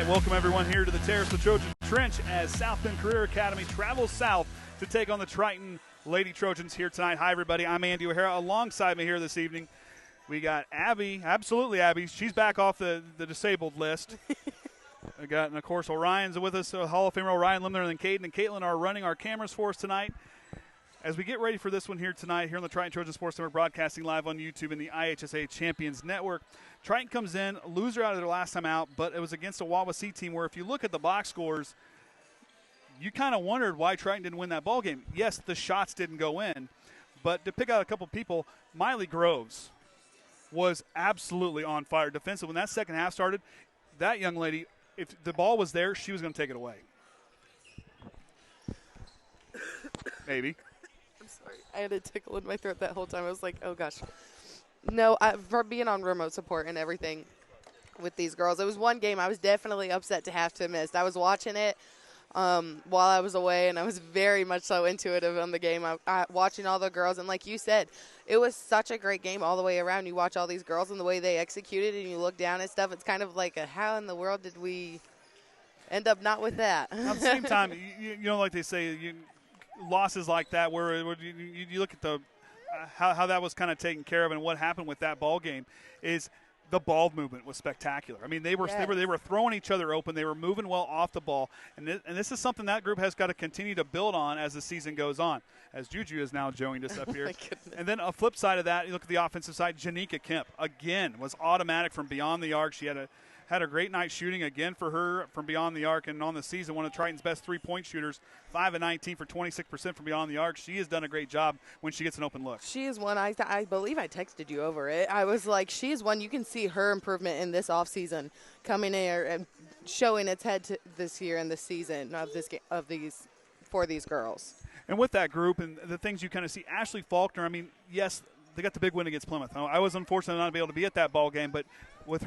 welcome everyone here to the Terrace of Trojan Trench as South Bend Career Academy travels south to take on the Triton Lady Trojans here tonight. Hi everybody, I'm Andy O'Hara. Alongside me here this evening, we got Abby, absolutely Abby. She's back off the disabled list. We got, and of course, Orion's with us, Hall of Famer Orion Limner and Caden. And Caitlin are running our cameras for us tonight. As we get ready for this one here tonight, here on the Triton Trojan Sports Network, broadcasting live on YouTube and the IHSA Champions Network. Triton comes in, loser out of their last time out, but it was against a Wawasee team where if you look at the box scores, you kind of wondered why Triton didn't win that ball game. Yes, the shots didn't go in, but to pick out a couple people, Miley Groves was absolutely on fire defensively. When that second half started, that young lady, if the ball was there, she was going to take it away. Maybe. Sorry, I had a tickle in my throat that whole time. I was like, oh, gosh. No, for being on remote support and everything with these girls, it was one game I was definitely upset to have to miss. I was watching it while I was away, and I was very much so into it on the game. Watching all the girls, and like you said, it was such a great game all the way around. You watch all these girls and the way they executed, and you look down at stuff. It's kind of like, how in the world did we end up not with that? At the same time, you know, like they say, losses like that where you look at the how that was kind of taken care of and what happened with that ball game is the ball movement was spectacular. I mean, they were throwing each other open. They were moving well off the ball, and this is something that group has got to continue to build on as the season goes on. As Juju has now joined us up here, and then a flip side of that, you look at the offensive side. Janika Kemp again was automatic from beyond the arc. She had a great night shooting again for her from beyond the arc, and on the season, one of Triton's best three-point shooters, 5 of 19 for 26% from beyond the arc. She has done a great job when she gets an open look. She is one, I believe I texted you over it. I was like, she is one, you can see her improvement in this offseason coming in and showing its head to this year and this season for these girls. And with that group and the things you kind of see, Ashley Faulkner, I mean, yes, they got the big win against Plymouth. I was unfortunate not to be able to be at that ball game, but with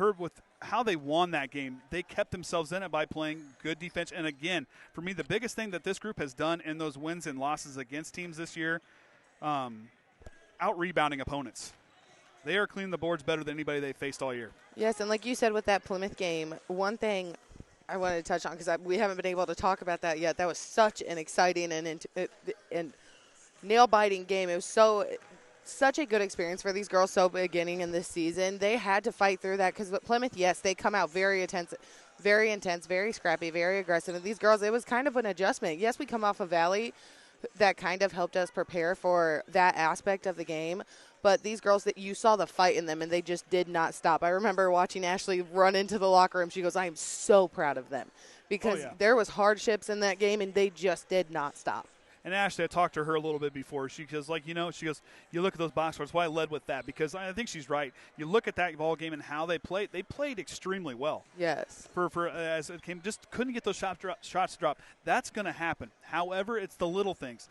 how they won that game, they kept themselves in it by playing good defense. And again, for me, the biggest thing that this group has done in those wins and losses against teams this year, out-rebounding opponents. They are cleaning the boards better than anybody they faced all year. Yes, and like you said with that Plymouth game, one thing I wanted to touch on, because we haven't been able to talk about that yet, that was such an exciting and nail-biting game. It was such a good experience for these girls beginning in this season. They had to fight through that because with Plymouth, yes, they come out very intense, very scrappy, very aggressive. And these girls, it was kind of an adjustment. Yes, we come off a Valley that kind of helped us prepare for that aspect of the game. But these girls, that you saw the fight in them, and they just did not stop. I remember watching Ashley run into the locker room. She goes, I am so proud of them because there was hardships in that game, and they just did not stop. And Ashley, I talked to her a little bit before. She goes, you look at those box scores. That's why I led with that, because I think she's right. You look at that ball game and how they played. They played extremely well. Yes. For as it came, just couldn't get those shots to drop. That's going to happen. However, it's the little things.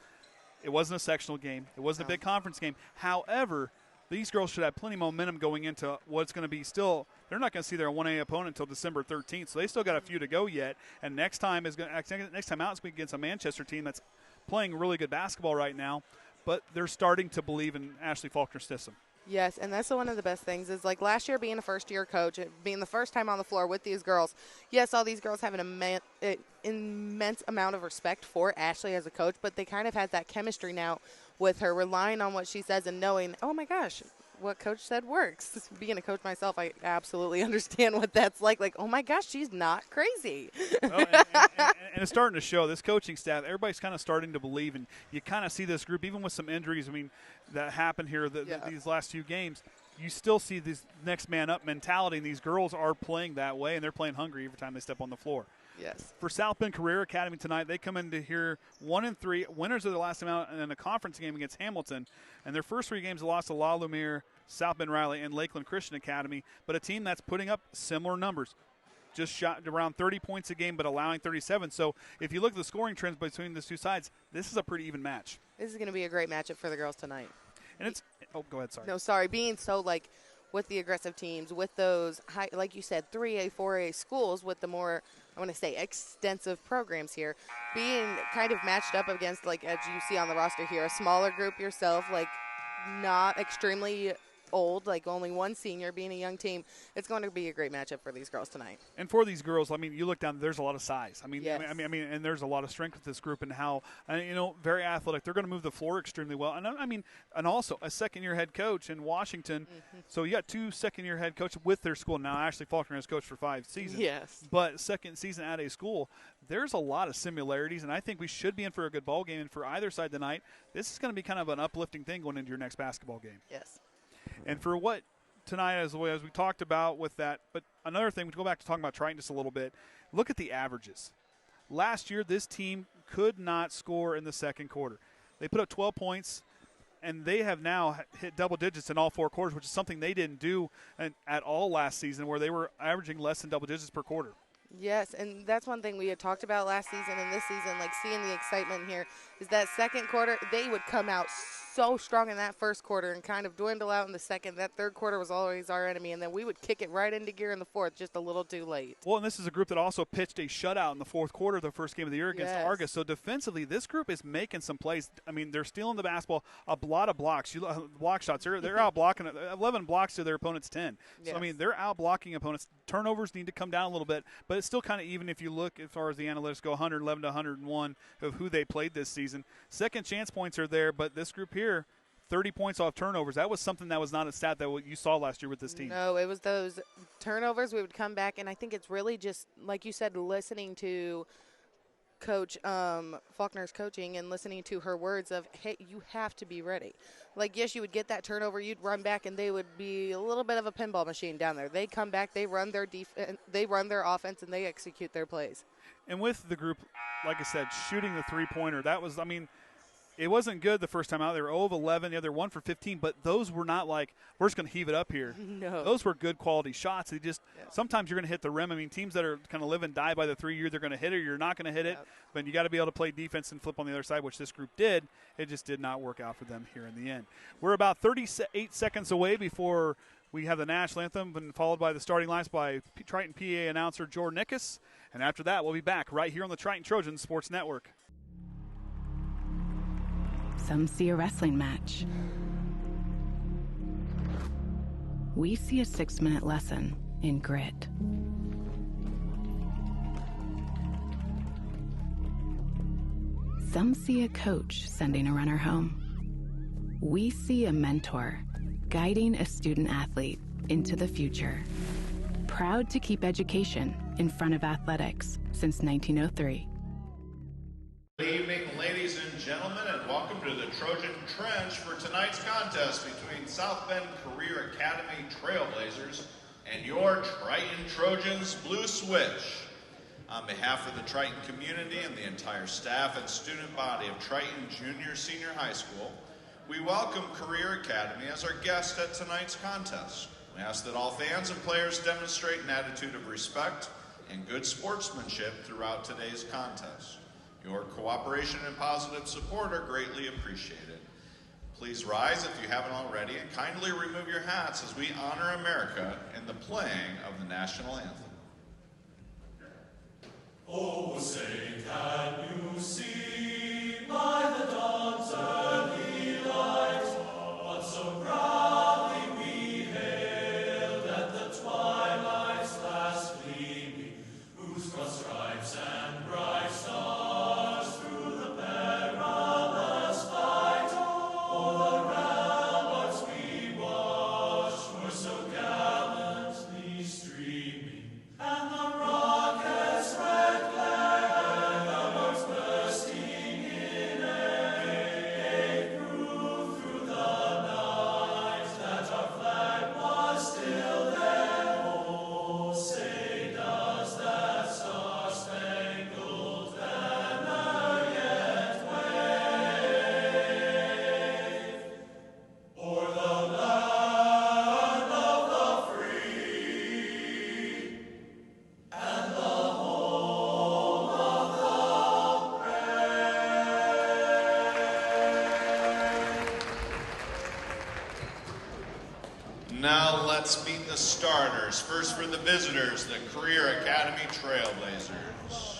It wasn't a sectional game. It wasn't a big conference game. However, these girls should have plenty of momentum going into what's going to be still. They're not going to see their 1A opponent until December 13th, so they still got a few to go yet. And next time out it's going to be against a Manchester team that's playing really good basketball right now, but they're starting to believe in Ashley Faulkner's system. Yes, and that's one of the best things is, like, last year being a first-year coach, being the first time on the floor with these girls, yes, all these girls have an immense amount of respect for Ashley as a coach, but they kind of had that chemistry now with her, relying on what she says and knowing, oh, my gosh, what coach said works. Being a coach myself, I absolutely understand what that's like. Like, oh, my gosh, she's not crazy. And it's starting to show. This coaching staff, everybody's kind of starting to believe, and you kind of see this group, even with some injuries, I mean, that happened here these last few games, you still see this next man up mentality, and these girls are playing that way, and they're playing hungry every time they step on the floor. Yes. For South Bend Career Academy tonight, they come into here 1-3, winners of their last time out in a conference game against Hamilton. And their first three games, they lost to La Lumiere, South Bend Riley, and Lakeland Christian Academy. But a team that's putting up similar numbers. Just shot around 30 points a game, but allowing 37. So if you look at the scoring trends between the two sides, this is a pretty even match. This is going to be a great matchup for the girls tonight. And it's – oh, go ahead, sorry. No, sorry. Being so, like, with the aggressive teams, with those, high, like you said, 3A, 4A schools with the more – I want to say extensive programs here, being kind of matched up against, like, as you see on the roster here, a smaller group yourself, like, not extremely old, like only one senior, being a young team. It's going to be a great matchup for these girls tonight. And for these girls, I mean, you look down, there's a lot of size. Yes. And there's a lot of strength with this group and how, very athletic. They're going to move the floor extremely well. And also a second-year head coach in Washington. Mm-hmm. So you got 2 second-year head coaches with their school. Now, Ashley Faulkner has coached for 5 seasons. Yes. But second season at a school, there's a lot of similarities, and I think we should be in for a good ball game. And for either side tonight, this is going to be kind of an uplifting thing going into your next basketball game. Yes. And for what tonight, as we talked about with that, but another thing, we go back to talking about Triton just a little bit, look at the averages. Last year, this team could not score in the second quarter. They put up 12 points, and they have now hit double digits in all 4 quarters, which is something they didn't do at all last season, where they were averaging less than double digits per quarter. Yes, and that's one thing we had talked about last season and this season, like seeing the excitement here, is that second quarter, they would come out so strong in that first quarter and kind of dwindle out in the second. That third quarter was always our enemy, and then we would kick it right into gear in the fourth, just a little too late. Well, and this is a group that also pitched a shutout in the fourth quarter of the first game of the year against Yes. Argus. So defensively, this group is making some plays. I mean, they're stealing the basketball, a lot of blocks. Block shots. They're out blocking 11 blocks to their opponent's 10. So, Yes. I mean, they're out blocking opponents. Turnovers need to come down a little bit, but it's still kind of even if you look as far as the analytics go, 111 to 101 of who they played this season. Second chance points are there, but this group here, 30 points off turnovers. That was something that was not a stat that you saw last year with this team. No, it was those turnovers. We would come back, and I think it's really just, like you said, listening to Coach Faulkner's coaching and listening to her words of, hey, you have to be ready. Like, yes, you would get that turnover, you'd run back, and they would be a little bit of a pinball machine down there. They come back, they run their defense, they run their offense, and they execute their plays. And with the group, like I said, shooting the three-pointer, that was, it wasn't good the first time out. They were 0 of 11. The other 1 for 15, but those were not like, we're just going to heave it up here. No. Those were good quality shots. Sometimes you're going to hit the rim. I mean, teams that are kind of live and die by the 3 year, they're going to hit it, you're not going to hit it. Yep. But you got to be able to play defense and flip on the other side, which this group did. It just did not work out for them here in the end. We're about 38 seconds away before we have the national anthem, and followed by the starting lines by Triton PA announcer Jordan Nickus. And after that, we'll be back right here on the Triton Trojans Sports Network. Some see a wrestling match. We see a 6-minute lesson in grit. Some see a coach sending a runner home. We see a mentor guiding a student athlete into the future. Proud to keep education in front of athletics since 1903. Good evening, ladies and gentlemen, and welcome to the Trojan Trench for tonight's contest between South Bend Career Academy Trailblazers and your Triton Trojans Blue Switch. On behalf of the Triton community and the entire staff and student body of Triton Junior Senior High School, we welcome Career Academy as our guest at tonight's contest. We ask that all fans and players demonstrate an attitude of respect and good sportsmanship throughout today's contest. Your cooperation and positive support are greatly appreciated. Please rise if you haven't already, and kindly remove your hats as we honor America in the playing of the national anthem. Oh, say, can you see by the dawn's early light what so proudly we hailed at the twilight's last gleaming, whose cross stripes and bright stars through the perilous fight o'er the ramparts we watched were so gallantly streaming, and the rockets' red glamours bursting in air gave proof through the night that our flag was still there. Oh, say does that star-spangled banner yet wave o'er the land of the free and the home of the brave. Now let's meet the starters. First for the visitors, the Career Academy Trailblazers.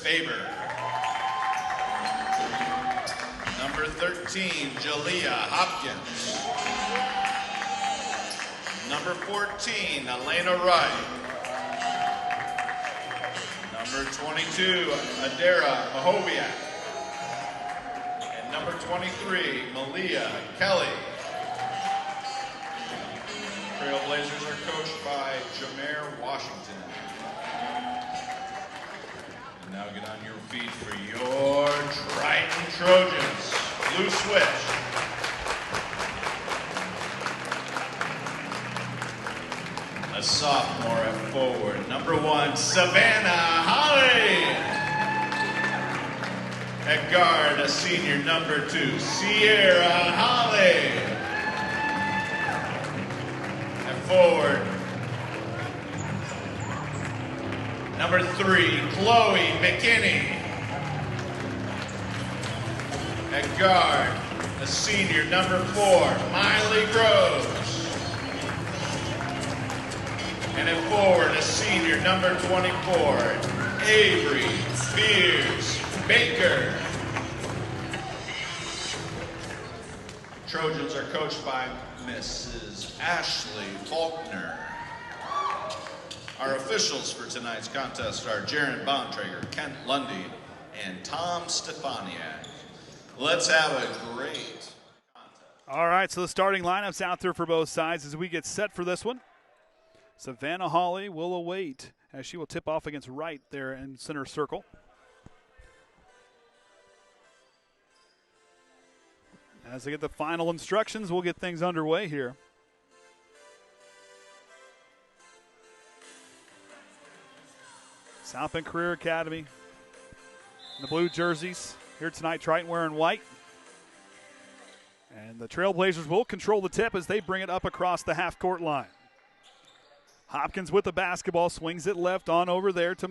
Faber. Number 13, Jalea Hopkins. Number 14, Elena Wright. Number 22, Adara Mahobiak. And number 23, Malia Kelly. Trailblazers are coached by Jameer Washington. And now get on your feet for your Triton Trojans. Blue switch. A sophomore at forward. Number 1, Savannah Holly. At guard, a senior, number 2, Sierra Holly. At forward, number 3, Chloe McKinney. At guard, a senior, number 4, Miley Groves. And at forward, a senior, number 24, Avery Spears Baker. Trojans are coached by Mrs. Ashley Faulkner. Our officials for tonight's contest are Jaron Bontrager, Kent Lundy, and Tom Stefaniak. Let's have a great contest. All right, so the starting lineup's out there for both sides as we get set for this one. Savannah Holly will await as she will tip off against Wright there in center circle. As they get the final instructions, we'll get things underway here. South Bend Career Academy in the blue jerseys. Here tonight, Triton wearing white. And the Trailblazers will control the tip as they bring it up across the half-court line. Hopkins with the basketball, swings it left on over there to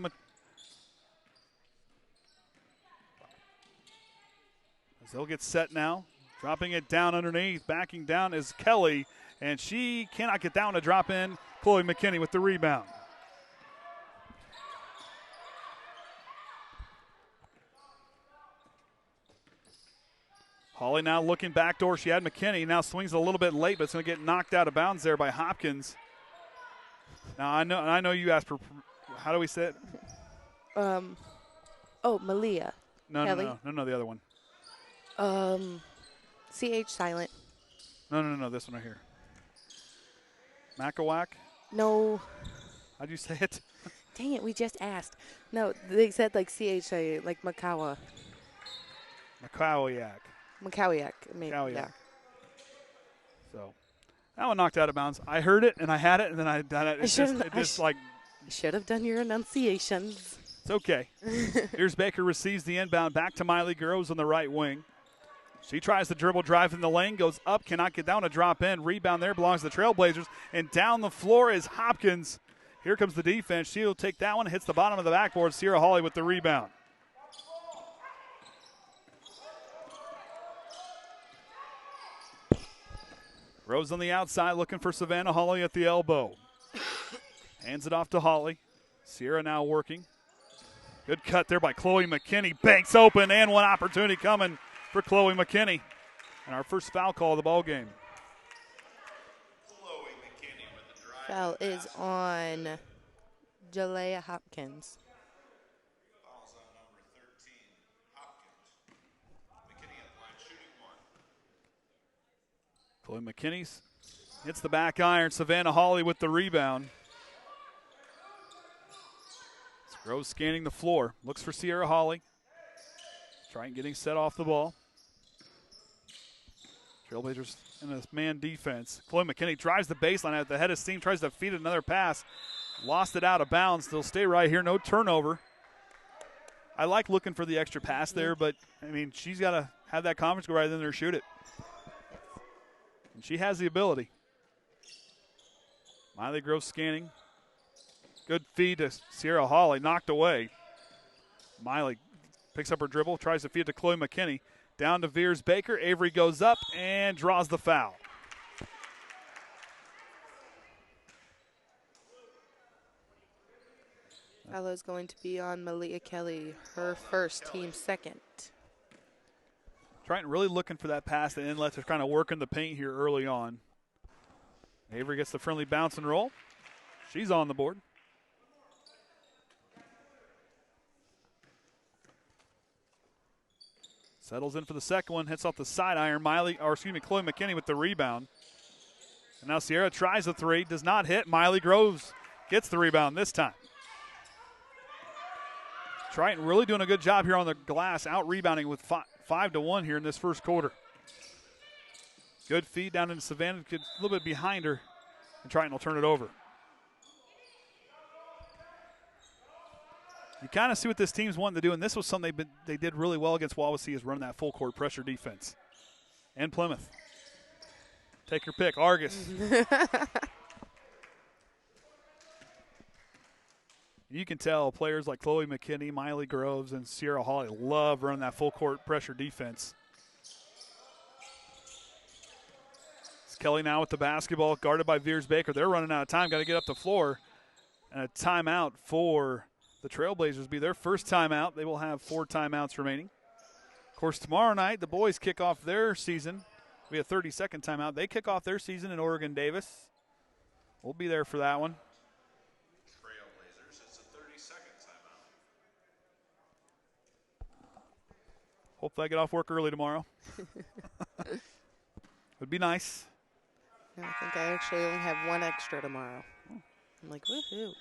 as they'll get set now. Dropping it down underneath, backing down is Kelly, and she cannot get down to drop in. Chloe McKinney with the rebound. Holly now looking backdoor. She had McKinney, now swings a little bit late, but it's going to get knocked out of bounds there by Hopkins. Now, I know you asked for, how do we say it? Malia. No, Kelly. No, the other one. CH silent. No, this one right here. Macawak? No. How'd you say it? Dang it, we just asked. No, they said like CH, like Makawa. Macawiak. Makawiak, maybe. Macawiak. Yeah. So, that one knocked out of bounds. I heard it, and I had it, and then I done it. I should have done your enunciations. It's okay. Here's Baker, receives the inbound back to Miley Groves on the right wing. She tries to dribble drive in the lane, goes up, cannot get down to drop in. Rebound there belongs to the Trailblazers. And down the floor is Hopkins. Here comes the defense. She'll take that one, hits the bottom of the backboard. Sierra Holly with the rebound. Rose on the outside looking for Savannah Holly at the elbow. Hands it off to Holly. Sierra now working. Good cut there by Chloe McKinney. Banks open, and one opportunity coming for Chloe McKinney. And our first foul call of the ball game. Chloe McKinney with the drive. Foul is on Jalea Hopkins. Fouls on number 13, Hopkins. McKinney at the line shooting 1. Chloe McKinney hits the back iron. Savannah Holly with the rebound. Rose scanning the floor. Looks for Sierra Holly. Trying getting set off the ball. Trailblazers in a man defense. Chloe McKinney drives the baseline at the head of steam. Tries to feed another pass. Lost it out of bounds. They'll stay right here. No turnover. I like looking for the extra pass there, but, I mean, she's got to have that confidence, go right in there and shoot it. And she has the ability. Miley Groves scanning. Good feed to Sierra Holly, knocked away. Miley picks up her dribble, tries to feed to Chloe McKinney. Down to Veers Baker. Avery goes up and draws the foul. Foul is going to be on Malia Kelly, her first, team second. Triton really looking for that pass to inlet. They're kind of working the paint here early on. Avery gets the friendly bounce and roll. She's on the board. Settles in for the second one, hits off the side iron. Chloe McKinney with the rebound. And now Sierra tries a three, does not hit. Miley Groves gets the rebound this time. Triton really doing a good job here on the glass, out rebounding with 5-1 here in this first quarter. Good feed down into Savannah, a little bit behind her, and Triton will turn it over. You kind of see what this team's wanting to do, and this was something they did really well against Wawasee, is run that full court pressure defense. And Plymouth. Take your pick, Argus. You can tell players like Chloe McKinney, Miley Groves, and Sierra Hawley love running that full court pressure defense. It's Kelly now with the basketball, guarded by Veers Baker. They're running out of time, got to get up the floor. And a timeout for the Trailblazers be their first timeout. They will have 4 timeouts remaining. Of course, tomorrow night, the boys kick off their season. We have a 30-second timeout. They kick off their season in Oregon Davis. We'll be there for that one. Trailblazers, it's a 30-second timeout. Hopefully I get off work early tomorrow. Would be nice. No, I think I actually only have 1 extra tomorrow. I'm like, woohoo.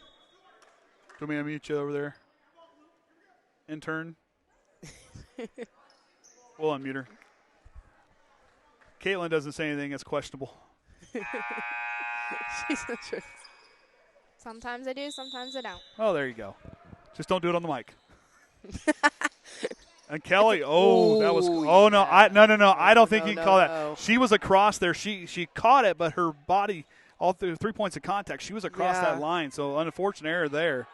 Do you want me to mute you over there? Intern? We'll unmute her. Caitlin doesn't say anything that's questionable. She's not sure. Sometimes I do, sometimes I don't. Oh, there you go. Just don't do it on the mic. And Kelly, that was. Oh no, no. I don't think you can call that. She was across there. She caught it, but her body, all through 3 points of contact, she was across that line. So unfortunate error there.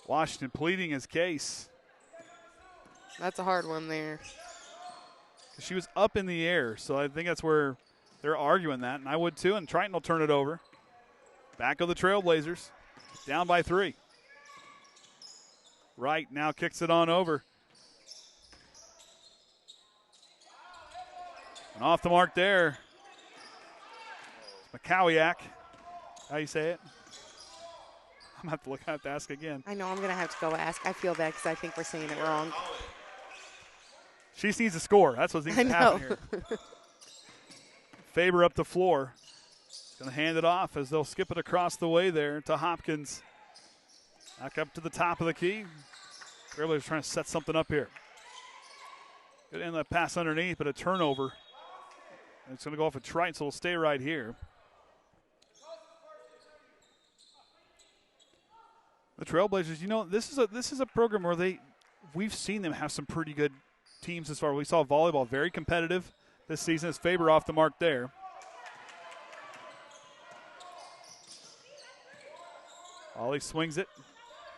Washington pleading his case. That's a hard one there. She was up in the air, so I think that's where they're arguing that, and I would too, and Triton will turn it over. Back of the Trailblazers, down by 3. Wright now kicks it on over. And off the mark there. McCowiak. How you say it? I'm going to have to ask again. I know I'm going to have to go ask. I feel bad because I think we're saying it wrong. She needs to score. That's what needs to happen here. Faber up the floor. Going to hand it off as they'll skip it across the way there to Hopkins. Back up to the top of the key. Trailblazers trying to set something up here. Good end that pass underneath, but a turnover. And it's going to go off a Triton, so we'll stay right here. The Trailblazers, you know, this is a program where we've seen them have some pretty good teams as far. We saw volleyball very competitive this season. As Faber off the mark there. Ollie swings it.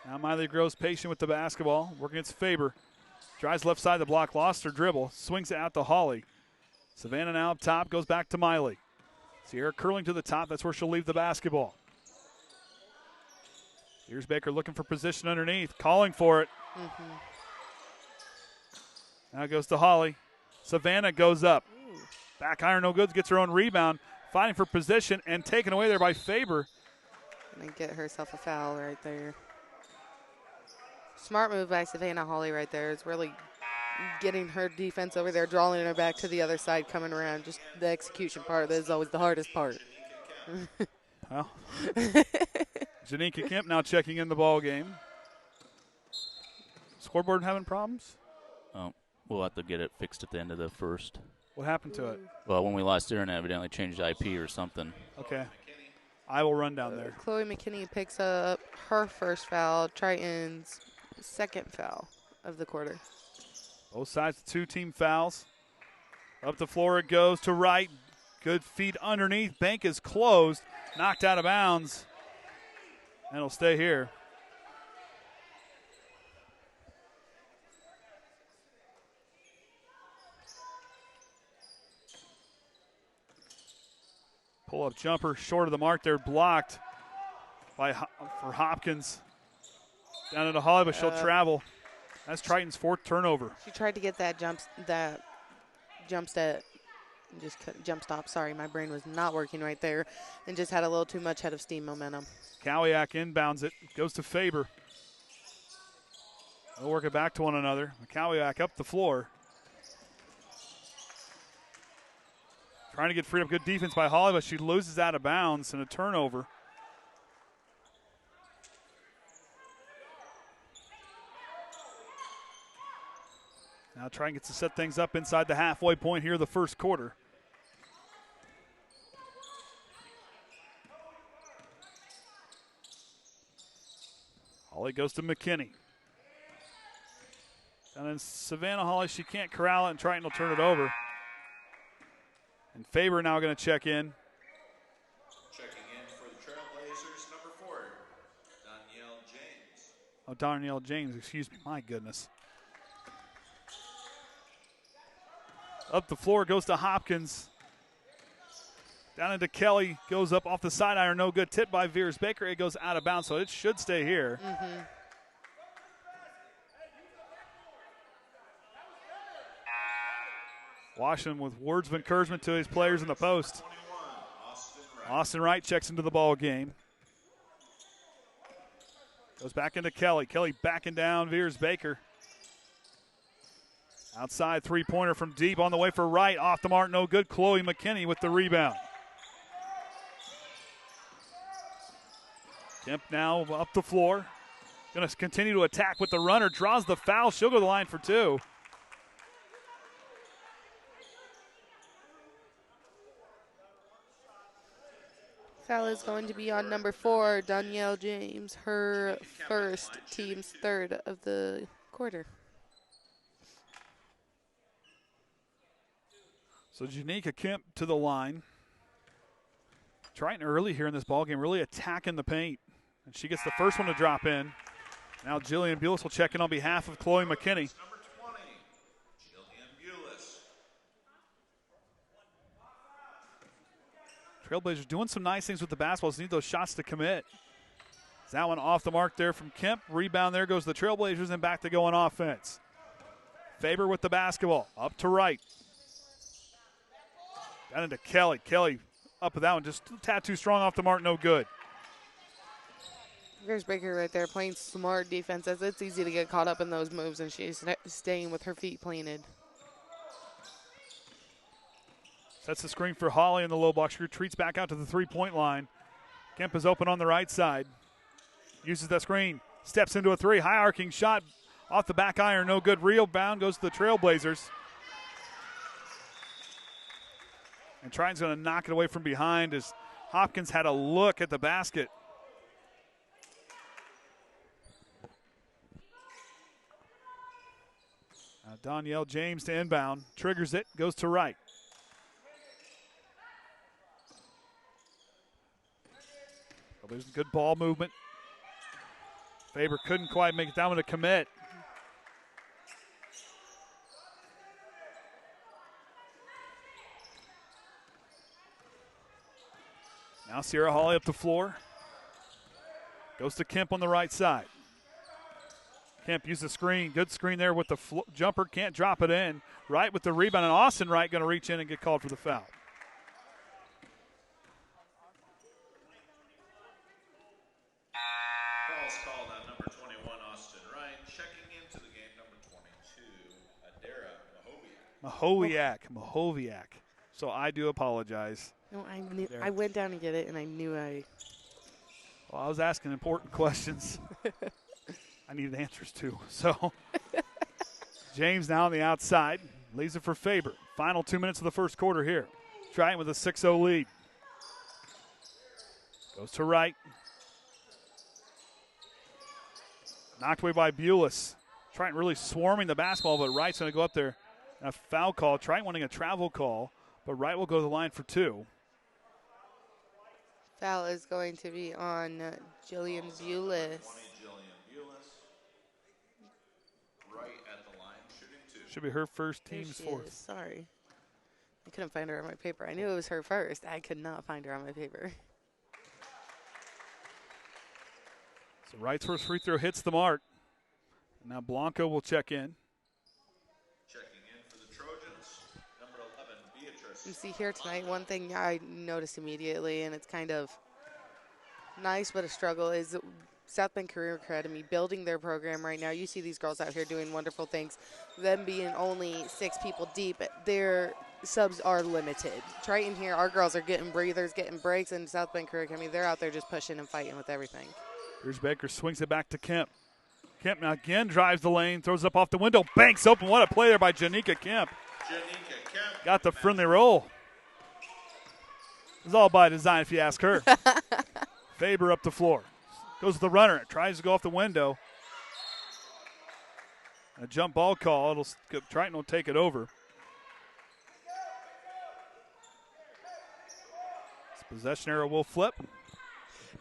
Now Miley Groves patient with the basketball. Working against Faber. Drives left side of the block, lost her dribble. Swings it out to Holly. Savannah now up top, goes back to Miley. Sierra curling to the top. That's where she'll leave the basketball. Here's Baker looking for position underneath, calling for it. Mm-hmm. Now it goes to Holly. Savannah goes up. Back iron, no good, gets her own rebound. Fighting for position and taken away there by Faber. And get herself a foul right there. Smart move by Savannah Holly right there. It's really getting her defense over there, drawing her back to the other side, coming around. Just the execution part, that is always the hardest part. Well, Janika Kemp now checking in the ball game. Scoreboard having problems? We'll have to get it fixed at the end of the first. What happened to it? Well, when we lost internet, evidently changed IP or something. Okay. I will run down there. Chloe McKinney picks up her first foul, Triton's second foul of the quarter. Both sides, 2 team fouls. Up the floor it goes to Wright. Good feed underneath. Bank is closed. Knocked out of bounds. And it'll stay here. Pull Follow-up jumper short of the mark there, blocked for Hopkins. Down into Holly, but she'll travel. That's Triton's 4th turnover. She tried to get that jump stop. Sorry, my brain was not working right there, and just had a little too much head of steam momentum. Kowiak inbounds it, goes to Faber. They'll work it back to one another. Kowiak up the floor. Trying to get freed up. Good defense by Holly, but she loses out of bounds and a turnover. Now Triton gets to set things up inside the halfway point here, the first quarter. Holly goes to McKinney. And then Savannah Holly, she can't corral it, and Triton will turn it over. And Faber now going to check in. Checking in for the Trailblazers, number 4, Danielle James. Oh, Danielle James, excuse me. My goodness. Up the floor goes to Hopkins. Down into Kelly, goes up off the side iron, no good. Tipped by Veers Baker, it goes out of bounds, so it should stay here. Mm-hmm. Washington with words of encouragement to his players in the post. Austin Wright checks into the ball game. Goes back into Kelly. Kelly backing down Veers Baker. Outside three-pointer from deep on the way for Wright. Off the mark, no good. Chloe McKinney with the rebound. Kemp now up the floor. Going to continue to attack with the runner. Draws the foul. She'll go to the line for 2. Foul is going to be on number 4, Danielle James, her first, team's 3rd of the quarter. So Janika Kemp to the line. Triton early here in this ballgame, really attacking the paint. And she gets the first one to drop in. Now Jillian Bulis will check in on behalf of Chloe McKinney. Number 20, Jillian Bulis. Trailblazers doing some nice things with the basketballs. Need those shots to commit. That one off the mark there from Kemp. Rebound there goes the Trailblazers, and back to go on offense. Faber with the basketball. Up to Wright. Down into Kelly. Kelly up with that one. Just a tad too strong off the mark. No good. There's Baker right there playing smart defense, as it's easy to get caught up in those moves, and she's staying with her feet planted. Sets the screen for Holly in the low block. She retreats back out to the three-point line. Kemp is open on the right side. Uses that screen. Steps into a 3. High arcing shot off the back iron. No good. Rebound goes to the Trailblazers. And Triton's going to knock it away from behind as Hopkins had a look at the basket. Danielle James to inbound. Triggers it. Goes to Wright. There's good ball movement. Faber couldn't quite make it down to commit. Now Sierra Hawley up the floor. Goes to Kemp on the right side. Kemp uses the screen. Good screen there with the jumper. Can't drop it in. Wright with the rebound, and Austin Wright going to reach in and get called for the foul. Foul's called on number 21, Austin Wright. Checking into the game, number 22, Adara Mahoviak. So I do apologize. No, I went down to get it, and I knew Well, I was asking important questions. I needed answers too. So James now on the outside. Leaves it for Faber. Final 2 minutes of the first quarter here. Triton with a 6-0 lead. Goes to Wright. Knocked away by Bulis. Triton really swarming the basketball, but Wright's going to go up there. A foul call. Triton wanting a travel call, but Wright will go to the line for 2. foul is going to be on Jillian Bulis. Right at the line, shooting 2. Should be her first There team's she 4th. is. Sorry. I couldn't find her on my paper. I knew it was her first. I could not find her on my paper. So Wright's first free throw hits the mark. Now Blanco will check in. Checking in for the Trojans, number 11, Beatrice. You see here tonight, one thing I noticed immediately, and it's kind of nice but a struggle, is South Bend Career Academy building their program right now. You see these girls out here doing wonderful things. Them being only 6 people deep, their subs are limited. Triton here, our girls are getting breathers, getting breaks, and South Bend Career Academy, they're out there just pushing and fighting with everything. Here's Baker, swings it back to Kemp. Kemp now again drives the lane, throws it up off the window, banks open. What a play there by Janika Kemp. Janika Kemp. Got the friendly roll. It was all by design if you ask her. Faber up the floor. Goes to the runner. Tries to go off the window. A jump ball call. Triton will take it over. This possession arrow will flip.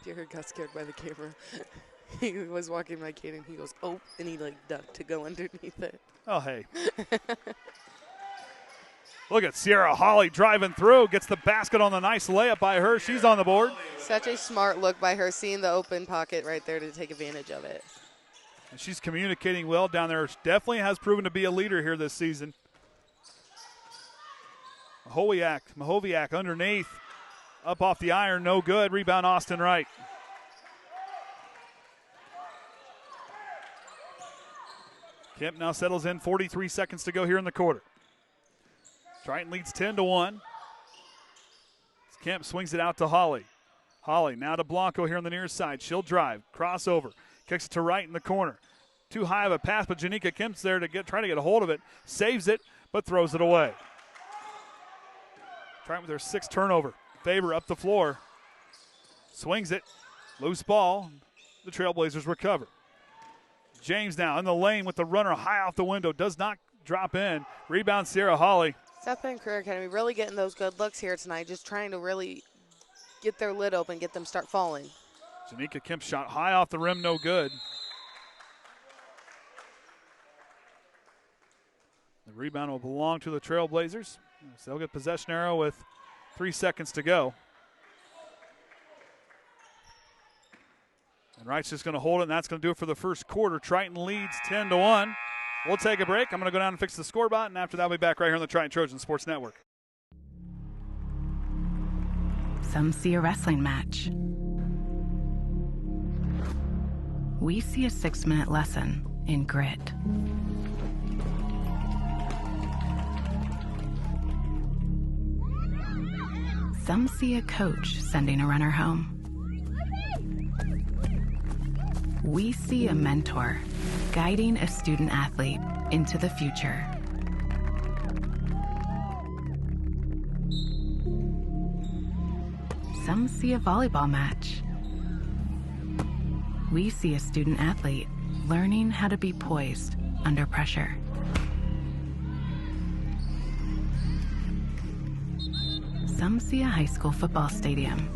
Jared got scared by the camera. He was walking my kid and he goes, oh, and he like ducked to go underneath it. Oh, hey. Look at Sierra Holly driving through. Gets the basket on the nice layup by her. She's on the board. Such a smart look by her, seeing the open pocket right there to take advantage of it. And she's communicating well down there. Definitely has proven to be a leader here this season. Mahoviak underneath. Up off the iron, no good. Rebound, Austin Wright. Kemp now settles in. 43 seconds to go here in the quarter. Triton leads 10-1. Kemp swings it out to Holly. Holly now to Blanco here on the near side. She'll drive, crossover, kicks it to Wright in the corner. Too high of a pass, but Janika Kemp's there to try to get a hold of it. Saves it, but throws it away. Triton with their 6th turnover. Faber up the floor. Swings it. Loose ball. The Trailblazers recover. James now in the lane with the runner high off the window. Does not drop in. Rebound Sierra Holly. South Bend Career Academy really getting those good looks here tonight. Just trying to really get their lid open, get them start falling. Janika Kemp shot high off the rim. No good. The rebound will belong to the Trailblazers. So they'll get possession arrow with 3 seconds to go. And Wright's just going to hold it, and that's going to do it for the first quarter. Triton leads 10-1. We'll take a break. I'm going to go down and fix the score bot, and after that, we'll be back right here on the Triton Trojan Sports Network. Some see a wrestling match. We see a 6-minute lesson in grit. Some see a coach sending a runner home. We see a mentor guiding a student athlete into the future. Some see a volleyball match. We see a student athlete learning how to be poised under pressure. Some see a high school football stadium.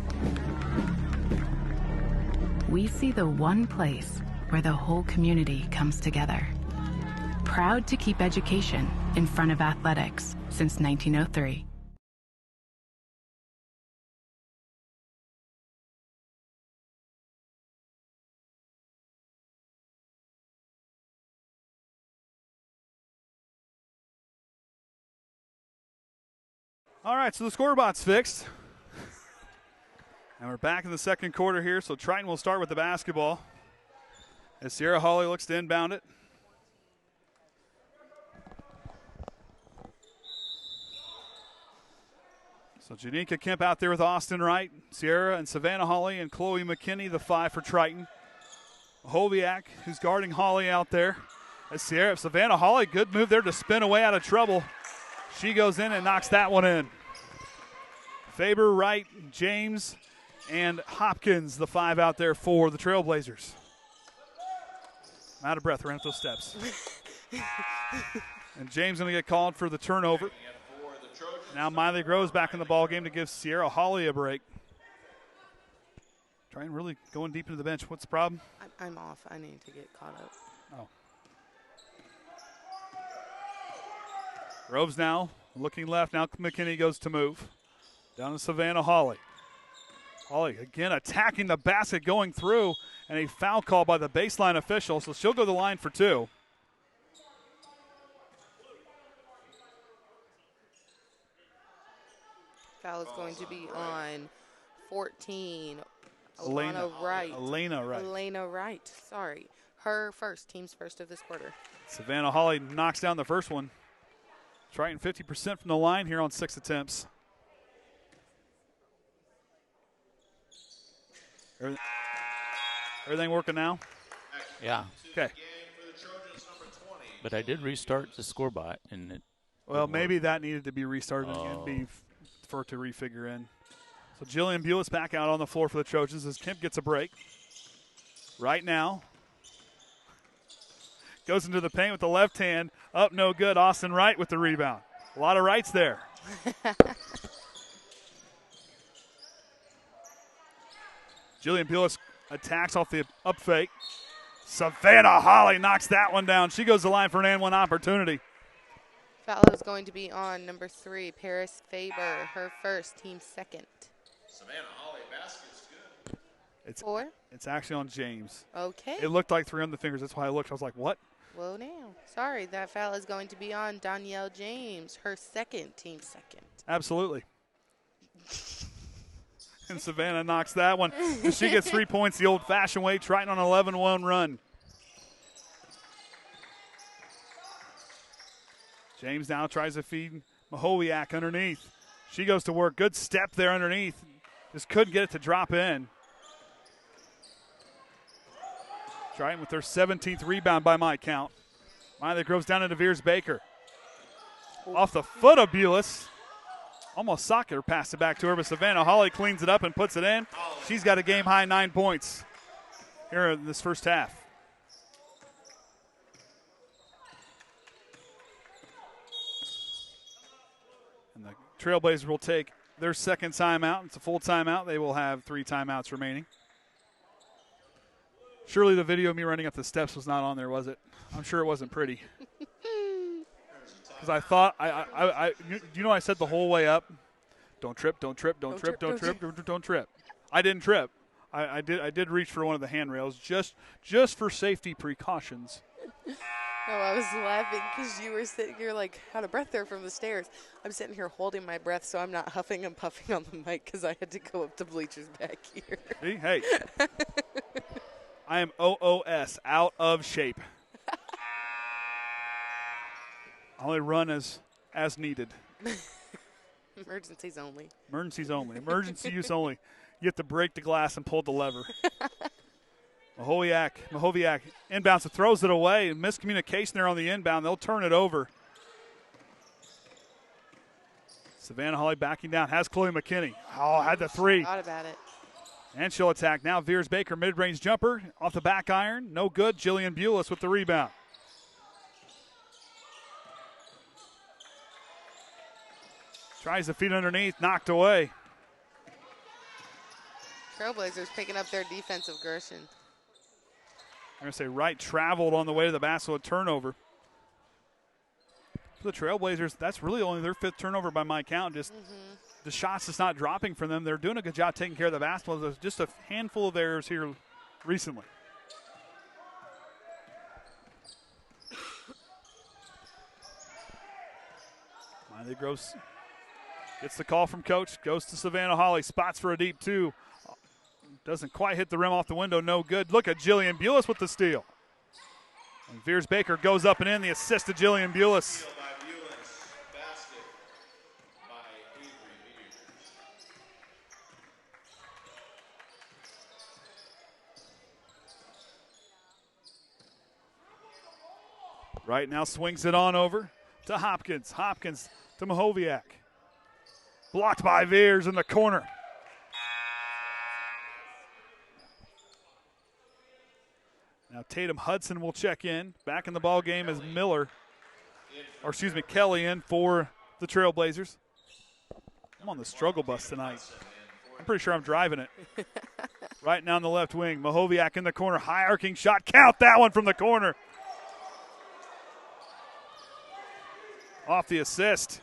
We see the one place where the whole community comes together. Proud to keep education in front of athletics since 1903. All right, so the scoreboard's fixed. And we're back in the second quarter here, so Triton will start with the basketball as Sierra Holly looks to inbound it. So Janika Kemp out there with Austin Wright, Sierra and Savannah Holly and Chloe McKinney, the 5 for Triton. Hoviak, who's guarding Holly out there. As Savannah Holly, good move there to spin away out of trouble. She goes in and knocks that one in. Faber, Wright, James, and Hopkins, the 5 out there for the Trailblazers. I'm out of breath, ran up those steps. And James going to get called for the turnover. Now Miley Groves back in the ball game to give Sierra Holly a break. Trying really going deep into the bench. What's the problem? I'm off. I need to get caught up. Oh. Groves now Looking left, now McKinney goes to move. Down to Savannah Hawley. Hawley again attacking the basket, going through, and a foul call by the baseline official, so she'll go to the line for 2. Foul is going to be on 14. Elena Wright. Elena Wright, sorry. Her first, team's first of this quarter. Savannah Hawley knocks down the first one. Triton 50% from the line here on 6 attempts. Everything working now? Yeah. Okay. But I did restart the score bot, and it. Well, maybe that needed to be restarted and for it to refigure in. So Jillian Bulis back out on the floor for the Trojans as Kemp gets a break. Right now. Goes into the paint with the left hand. Up, no good. Austin Wright with the rebound. A lot of rights there. Jillian Bulis attacks off the up fake. Savannah Hawley knocks that one down. She goes to the line for an and one opportunity. Foul is going to be on number 3, Paris Faber, her first, team second. Savannah Hawley basket's good. It's 4? It's actually on James. Okay. It looked like 3 on the fingers. That's why I looked. I was like, what? Whoa, now. Sorry, that foul is going to be on Danielle James, her second, team second. Absolutely. And Savannah knocks that one. And she gets 3 points the old-fashioned way. Triton on an 11-1 run. James now tries to feed Mahowiak underneath. She goes to work. Good step there underneath. Just couldn't get it to drop in. Triton with their 17th rebound by my count. Miley goes down into Veers Baker. Off the foot of Bulis. Almost socket her, passed it back to her, but Savannah Hawley cleans it up and puts it in. She's got a game-high 9 points here in this first half. And the Trailblazers will take their second timeout. It's a full timeout. They will have 3 timeouts remaining. Surely the video of me running up the steps was not on there, was it? I'm sure it wasn't pretty. Because I thought, you know, I said the whole way up, don't trip, don't trip, don't trip, don't trip, don't trip. I didn't trip. I did reach for one of the handrails just for safety precautions. No, I was laughing because you were sitting here like out of breath there from the stairs. I'm sitting here holding my breath so I'm not huffing and puffing on the mic because I had to go up the bleachers back here. See? Hey. I am OOS, out of shape. I only run as needed. Emergencies only. Emergencies only. Emergency use only. You have to break the glass and pull the lever. Mahowiak inbounds, throws it away. Miscommunication there on the inbound. They'll turn it over. Savannah Hawley backing down. Has Chloe McKinney. Oh, had the 3. Thought about it. And she'll attack now. Veers Baker, mid-range jumper. Off the back iron. No good. Jillian Bulis with the rebound. Tries to feed underneath. Knocked away. Trailblazers picking up their defensive aggression. I'm going to say Wright traveled on the way to the basket with turnover. For the Trailblazers, that's really only their 5th turnover by my count. Just the shots just not dropping from them. They're doing a good job taking care of the basketball. There's just a handful of errors here recently. Miley Gross gets the call from coach. Goes to Savannah Hawley. Spots for a deep 2. Doesn't quite hit the rim off the window. No good. Look at Jillian Bulis with the steal. And Veers Baker goes up and in. The assist to Jillian Bulis. Right now swings it on over to Hopkins. Hopkins to Mahowiak. Blocked by Veers in the corner. Now Tatum Hudson will check in. Back in the ball game is Kelly in for the Trailblazers. I'm on the struggle bus tonight. I'm pretty sure I'm driving it. Right now on the left wing, Mahowiak in the corner. High arcing shot. Count that one from the corner. Off the assist.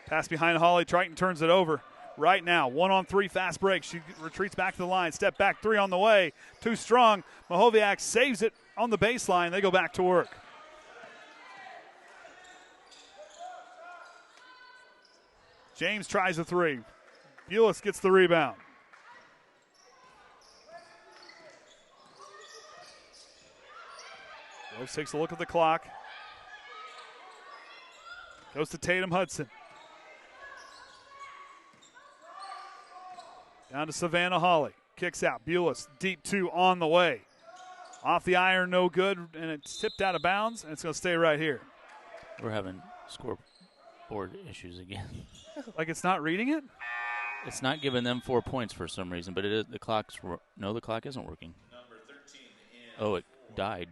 Pass behind Holly. Triton turns it over. Right now, 1-on-3 fast break. She retreats back to the line. Step back, 3 on the way. Too strong. Mahoviak saves it on the baseline. They go back to work. James tries a 3. Bulis gets the rebound. Rose takes a look at the clock. Goes to Tatum Hudson. Down to Savannah Holly. Kicks out. Bulis, deep 2 on the way. Off the iron, no good, and it's tipped out of bounds, and it's going to stay right here. We're having scoreboard issues again. Like it's not reading it? It's not giving them 4 points for some reason, but it is, the clock isn't working. Number 13 Oh, it died.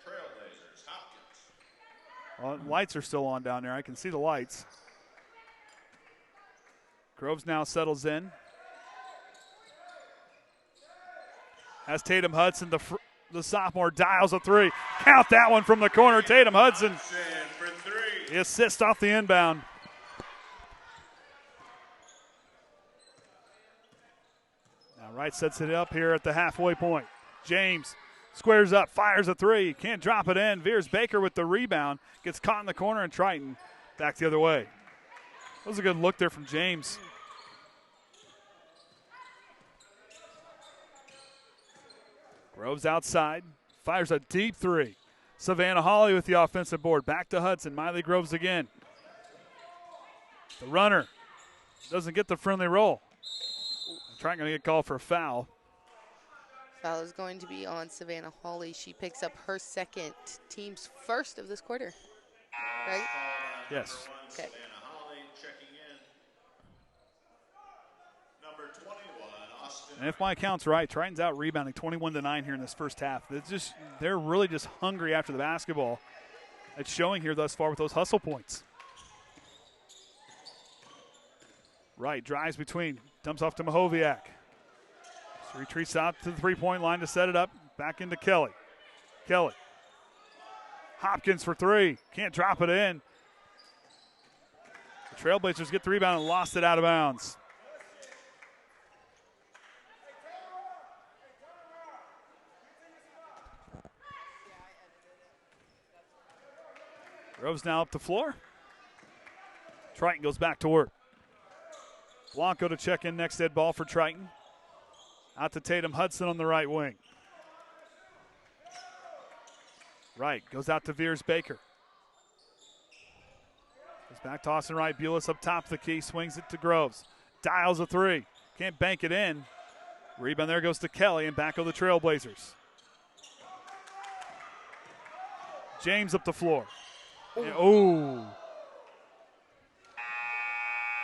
Trailblazers, Hopkins. Well, lights are still on down there. I can see the lights. Groves now settles in. As Tatum Hudson, the sophomore, dials a 3. Count that one from the corner. Tatum Hudson. For 3. The assist off the inbound. Now Wright sets it up here at the halfway point. James squares up, fires a 3. Can't drop it in. Veers Baker with the rebound. Gets caught in the corner, and Triton back the other way. That was a good look there from James. Groves outside, fires a deep 3. Savannah Holly with the offensive board. Back to Hudson. Miley Groves again. The runner doesn't get the friendly roll. Triton going to get called for a foul. Foul is going to be on Savannah Holly. She picks up her second, team's first of this quarter. Right? Yes. Okay. Savannah Holly checking in. Number 21, Austin. And if my count's right, Triton's out rebounding 21-9 here in this first half. They're really just hungry after the basketball. It's showing here thus far with those hustle points. Wright drives between, dumps off to Mahoviak. So retreats out to the three-point line to set it up. Back into Kelly. Kelly. Hopkins for 3. Can't drop it in. The Trailblazers get the rebound and lost it out of bounds. Groves now up the floor. Triton goes back to work. Blanco to check in next head ball for Triton. Out to Tatum Hudson on the right wing. Wright goes out to Veers Baker. Goes back to Austin Wright. Bulis up top of the key. Swings it to Groves. Dials a 3. Can't bank it in. Rebound there goes to Kelly, and back of the Trailblazers. James up the floor. Oh.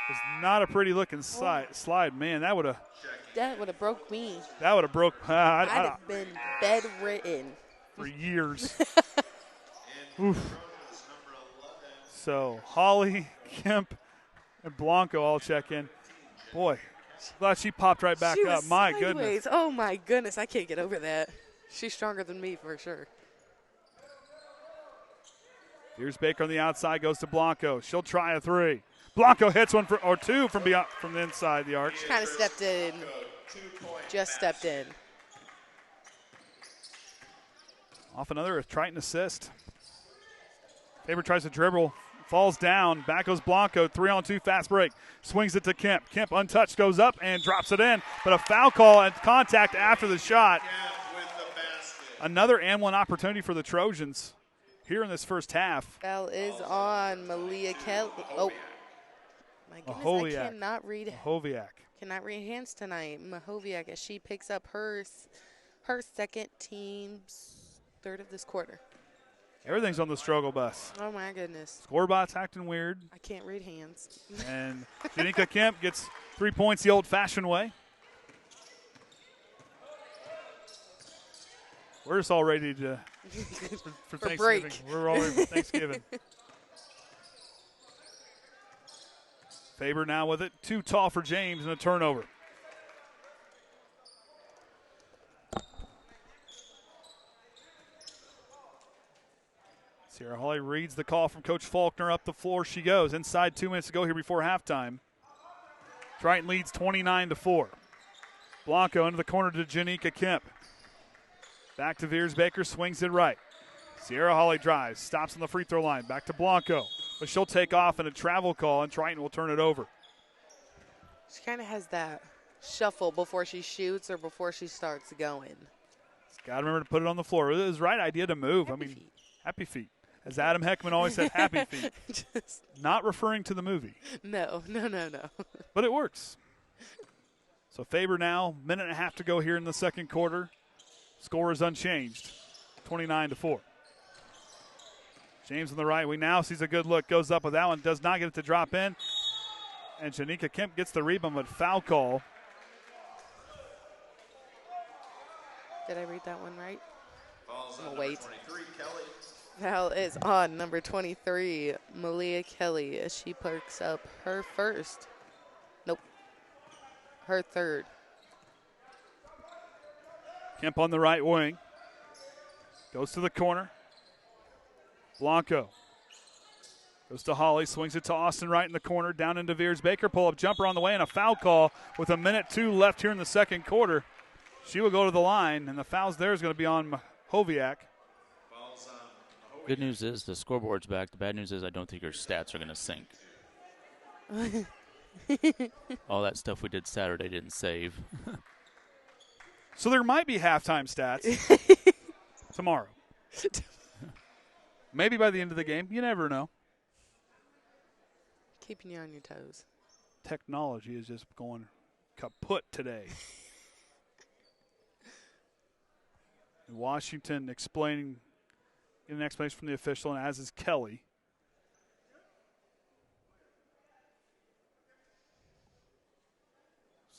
It's not a pretty looking slide. Man, that would have broke me. That would have broke. I'd have been bedridden for years. Oof. So Holly, Kemp, and Blanco all check in. Boy, glad she popped right back she up. Was My sideways. goodness. Oh my goodness, I can't get over that. She's stronger than me for sure. Here's Baker on the outside, goes to Blanco. She'll try a 3. Blanco hits one or 2 from the inside the arc. Kind of stepped in. Just stepped in. Off another Triton assist. Faber tries to dribble, falls down. Back goes Blanco. 3-on-2 fast break. Swings it to Kemp. Kemp untouched, goes up and drops it in. But a foul call and contact after the shot. Another and one opportunity for the Trojans here in this first half. Foul is on Malia Kelly. Oh, my goodness, I cannot read. Mahoviak. Cannot read hands tonight. Mahoviak as she picks up her second, team's third of this quarter. Everything's on the struggle bus. Oh my goodness. Scorebot's acting weird. I can't read hands. And Janika Kemp gets 3 points the old-fashioned way. We're just all ready to for Thanksgiving. Break. We're all ready for Thanksgiving. Faber now with it. Too tall for James and a turnover. Sierra Hawley reads the call from Coach Faulkner. Up the floor she goes. Inside 2 minutes to go here before halftime. Triton leads 29-4. Blanco into the corner to Janika Kemp. Back to Veers Baker, swings it right. Sierra Hawley drives, stops on the free throw line. Back to Blanco. But she'll take off in a travel call, and Triton will turn it over. She kind of has that shuffle before she shoots or before she starts going. Got to remember to put it on the floor. It was the right idea to move. Happy feet. As Adam Heckman always said, happy feet. Not referring to the movie. No. But it works. So Faber now, minute and a half to go here in the second quarter. Score is unchanged, 29-4. James on the right wing now sees a good look, goes up with that one, does not get it to drop in. And Janika Kemp gets the rebound, but foul call. Did I read that one right? Falls Wait. 23, Kelly. Foul is on number 23, Malia Kelly, as she perks up her first. Nope. Her third. Kemp on the right wing. Goes to the corner. Blanco. Goes to Holly, swings it to Austin right in the corner, down into Veers Baker. Pull-up jumper on the way, and a foul call with 1:02 left here in the second quarter. She will go to the line, and the fouls there is going to be on Hoviak. Good news is the scoreboard's back. The bad news is I don't think your stats are going to sink. All that stuff we did Saturday didn't save. So there might be halftime stats tomorrow. Maybe by the end of the game. You never know. Keeping you on your toes. Technology is just going kaput today. Washington getting an explanation from the official, and as is Kelly.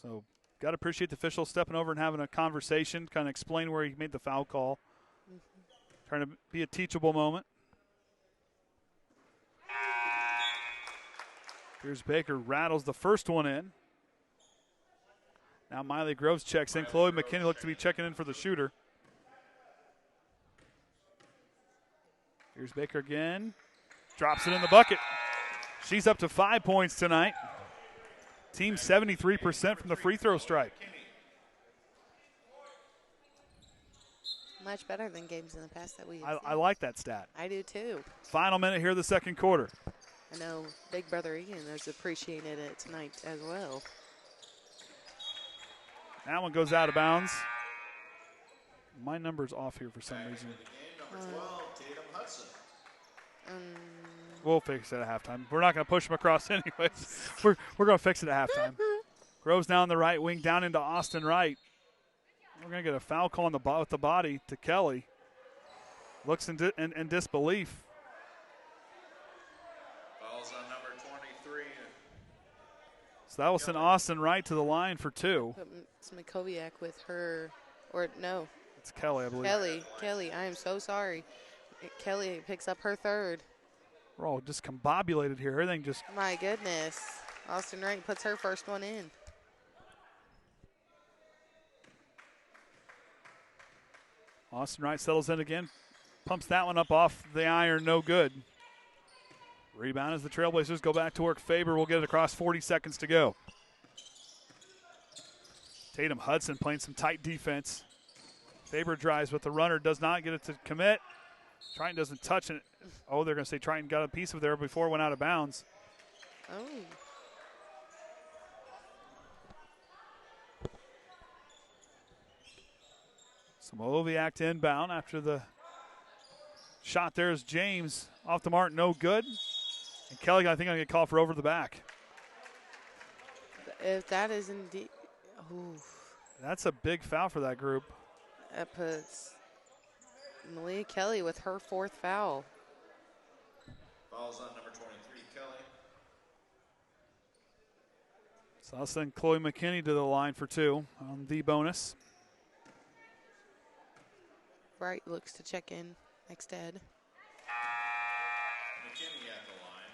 So got to appreciate the official stepping over and having a conversation, kind of explain where he made the foul call. Trying to be a teachable moment. Here's Baker, rattles the first one in. Now Miley Groves checks in. Chloe McKinney looks to be checking in for the shooter. Here's Baker again. Drops it in the bucket. She's up to 5 points tonight. Team 73% from the free throw stripe. Much better than games in the past that we I like that stat. I do too. Final minute here of the second quarter. I know Big Brother Ian has appreciated it tonight as well. That one goes out of bounds. My number's off here for some reason. Number 12, Tatum Hudson. We'll fix it at halftime. We're not going to push them across anyways. We're going to fix it at halftime. Groves down the right wing, down into Austin Wright. We're going to get a foul call with the body to Kelly. Looks in disbelief. Falls on number 23. So that will send Austin Wright to the line for two. It's Makoviak with her, or no. It's Kelly, I believe. Kelly, I am so sorry. Kelly picks up her third. We're all discombobulated here. Everything just. My goodness. Austin Wright puts her first one in. Austin Wright settles in again. Pumps that one up off the iron. No good. Rebound as the Trailblazers go back to work. Faber will get it across. 40 seconds to go. Tatum Hudson playing some tight defense. Faber drives with the runner. Does not get it to commit. Triton doesn't touch it. Oh, they're going to say Triton got a piece of there before it went out of bounds. Oh. Samoviak to inbound after the shot there is James. Off the mark, no good. And Kelly, I think, going to get called for over the back. If that is indeed. Ooh. That's a big foul for that group. That puts Malia Kelly with her fourth foul. Falls on number 23, Kelly. So I'll send Chloe McKinney to the line for two on the bonus. Wright looks to check in next Ed. McKinney at the line.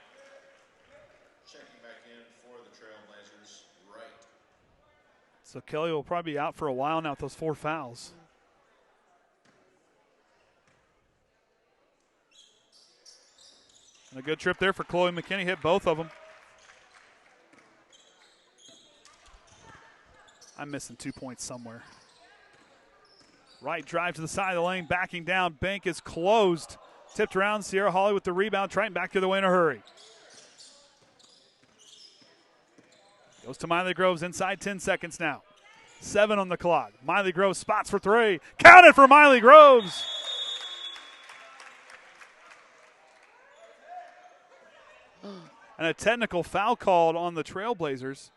Checking back in for the Trailblazers, Wright. So Kelly will probably be out for a while now with those four fouls. And a good trip there for Chloe McKinney. Hit both of them. I'm missing 2 points somewhere. Right drive to the side of the lane, backing down. Bank is closed. Tipped around. Sierra Hawley with the rebound. Triton back the other way in a hurry. Goes to Miley Groves inside 10 seconds now. 7 on the clock. Miley Groves spots for 3. Counted for Miley Groves. And a technical foul called on the Trailblazers.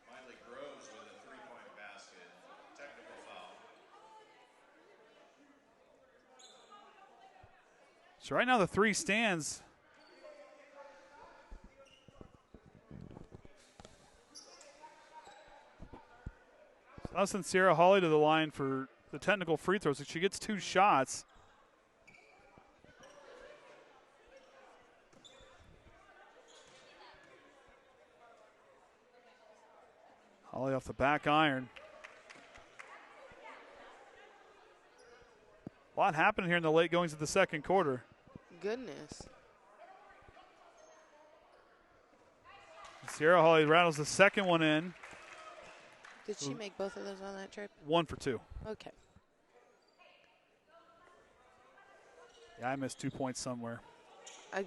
Miley Groves with a 3-point basket. Technical foul. So right now the 3 stands. I'll send Sierra Hawley to the line for the technical free throws. She gets 2 shots. Hawley off the back iron. A lot happening here in the late goings of the second quarter. Goodness. Sierra Hawley rattles the second one in. Did she make both of those on that trip? 1 for 2. Okay. Yeah, I missed 2 points somewhere. I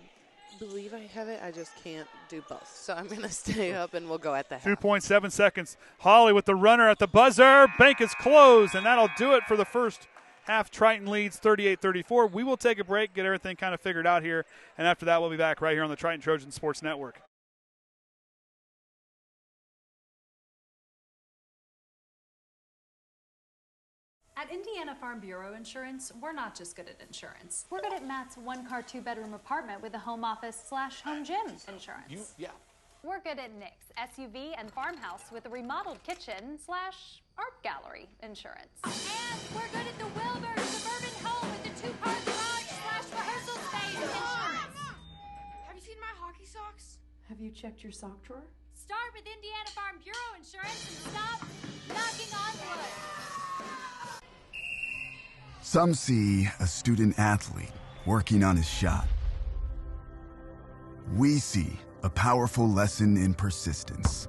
believe I have it. I just can't do both. So I'm going to stay up and we'll go at the half. 2.7 seconds. Hawley with the runner at the buzzer. Bank is closed, and that'll do it for the first half. Triton leads 38-34. We will take a break, get everything kind of figured out here, and after that we'll be back right here on the Triton Trojan Sports Network. At Indiana Farm Bureau Insurance, we're not just good at insurance. We're good at Matt's 1-car, 2-bedroom apartment with a home office/home gym insurance. We're good at Nick's SUV and farmhouse with a remodeled kitchen/art gallery insurance. And we're good at the Wilbur suburban home with the 2-car garage/rehearsal space insurance. Have you seen my hockey socks? Have you checked your sock drawer? Start with Indiana Farm Bureau Insurance and stop knocking on wood. Some see a student athlete working on his shot. We see a powerful lesson in persistence.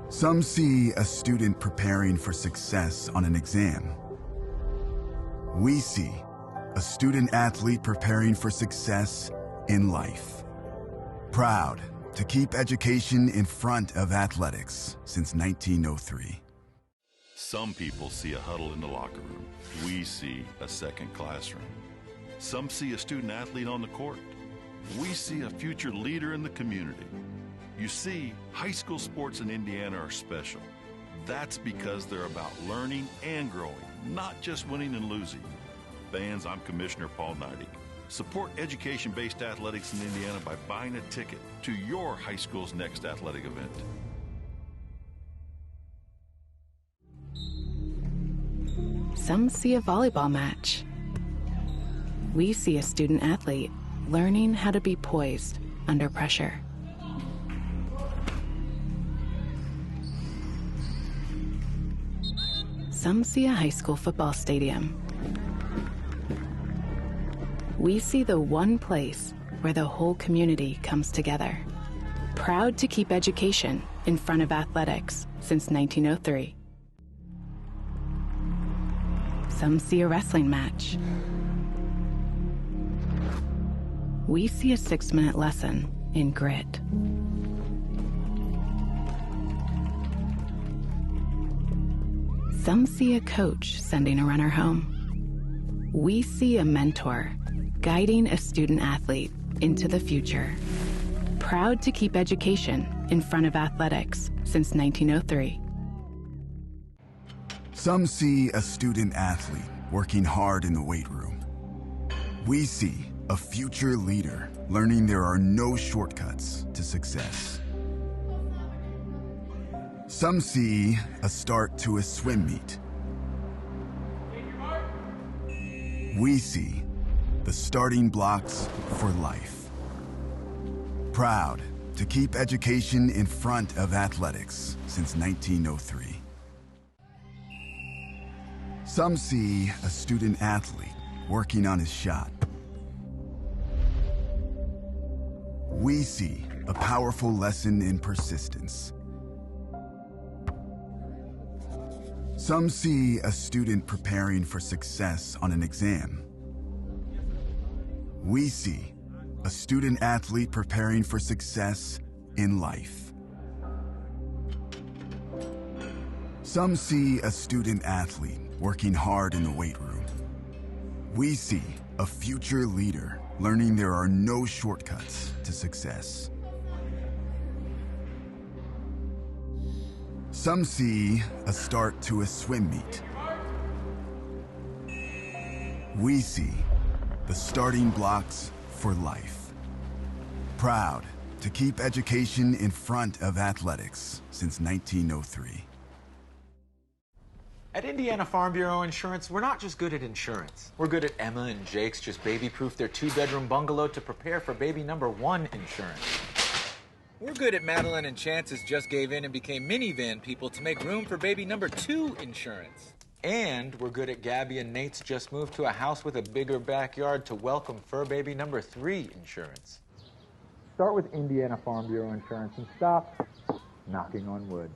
Some see a student preparing for success on an exam. We see a student athlete preparing for success in life. Proud to keep education in front of athletics since 1903. Some people see a huddle in the locker room. We see a second classroom. Some see a student athlete on the court. We see a future leader in the community. You see, high school sports in Indiana are special. That's because they're about learning and growing, not just winning and losing. Fans, I'm Commissioner Paul Neidig. Support education-based athletics in Indiana by buying a ticket to your high school's next athletic event. Some see a volleyball match. We see a student athlete learning how to be poised under pressure. Some see a high school football stadium. We see the one place where the whole community comes together. Proud to keep education in front of athletics since 1903. Some see a wrestling match. We see a 6-minute lesson in grit. Some see a coach sending a runner home. We see a mentor guiding a student athlete into the future. Proud to keep education in front of athletics since 1903. Some see a student athlete working hard in the weight room. We see a future leader learning there are no shortcuts to success. Some see a start to a swim meet. We see the starting blocks for life. Proud to keep education in front of athletics since 1903. Some see a student athlete working on his shot. We see a powerful lesson in persistence. Some see a student preparing for success on an exam. We see a student athlete preparing for success in life. Some see a student athlete working hard in the weight room. We see a future leader learning there are no shortcuts to success. Some see a start to a swim meet. We see the starting blocks for life. Proud to keep education in front of athletics since 1903. At Indiana Farm Bureau Insurance, we're not just good at insurance. We're good at Emma and Jake's just baby-proof their 2-bedroom bungalow to prepare for baby number 1 insurance. We're good at Madeline and Chance's just gave in and became minivan people to make room for baby number 2 insurance. And we're good at Gabby and Nate's just moved to a house with a bigger backyard to welcome fur baby number 3 insurance. Start with Indiana Farm Bureau Insurance and stop knocking on wood.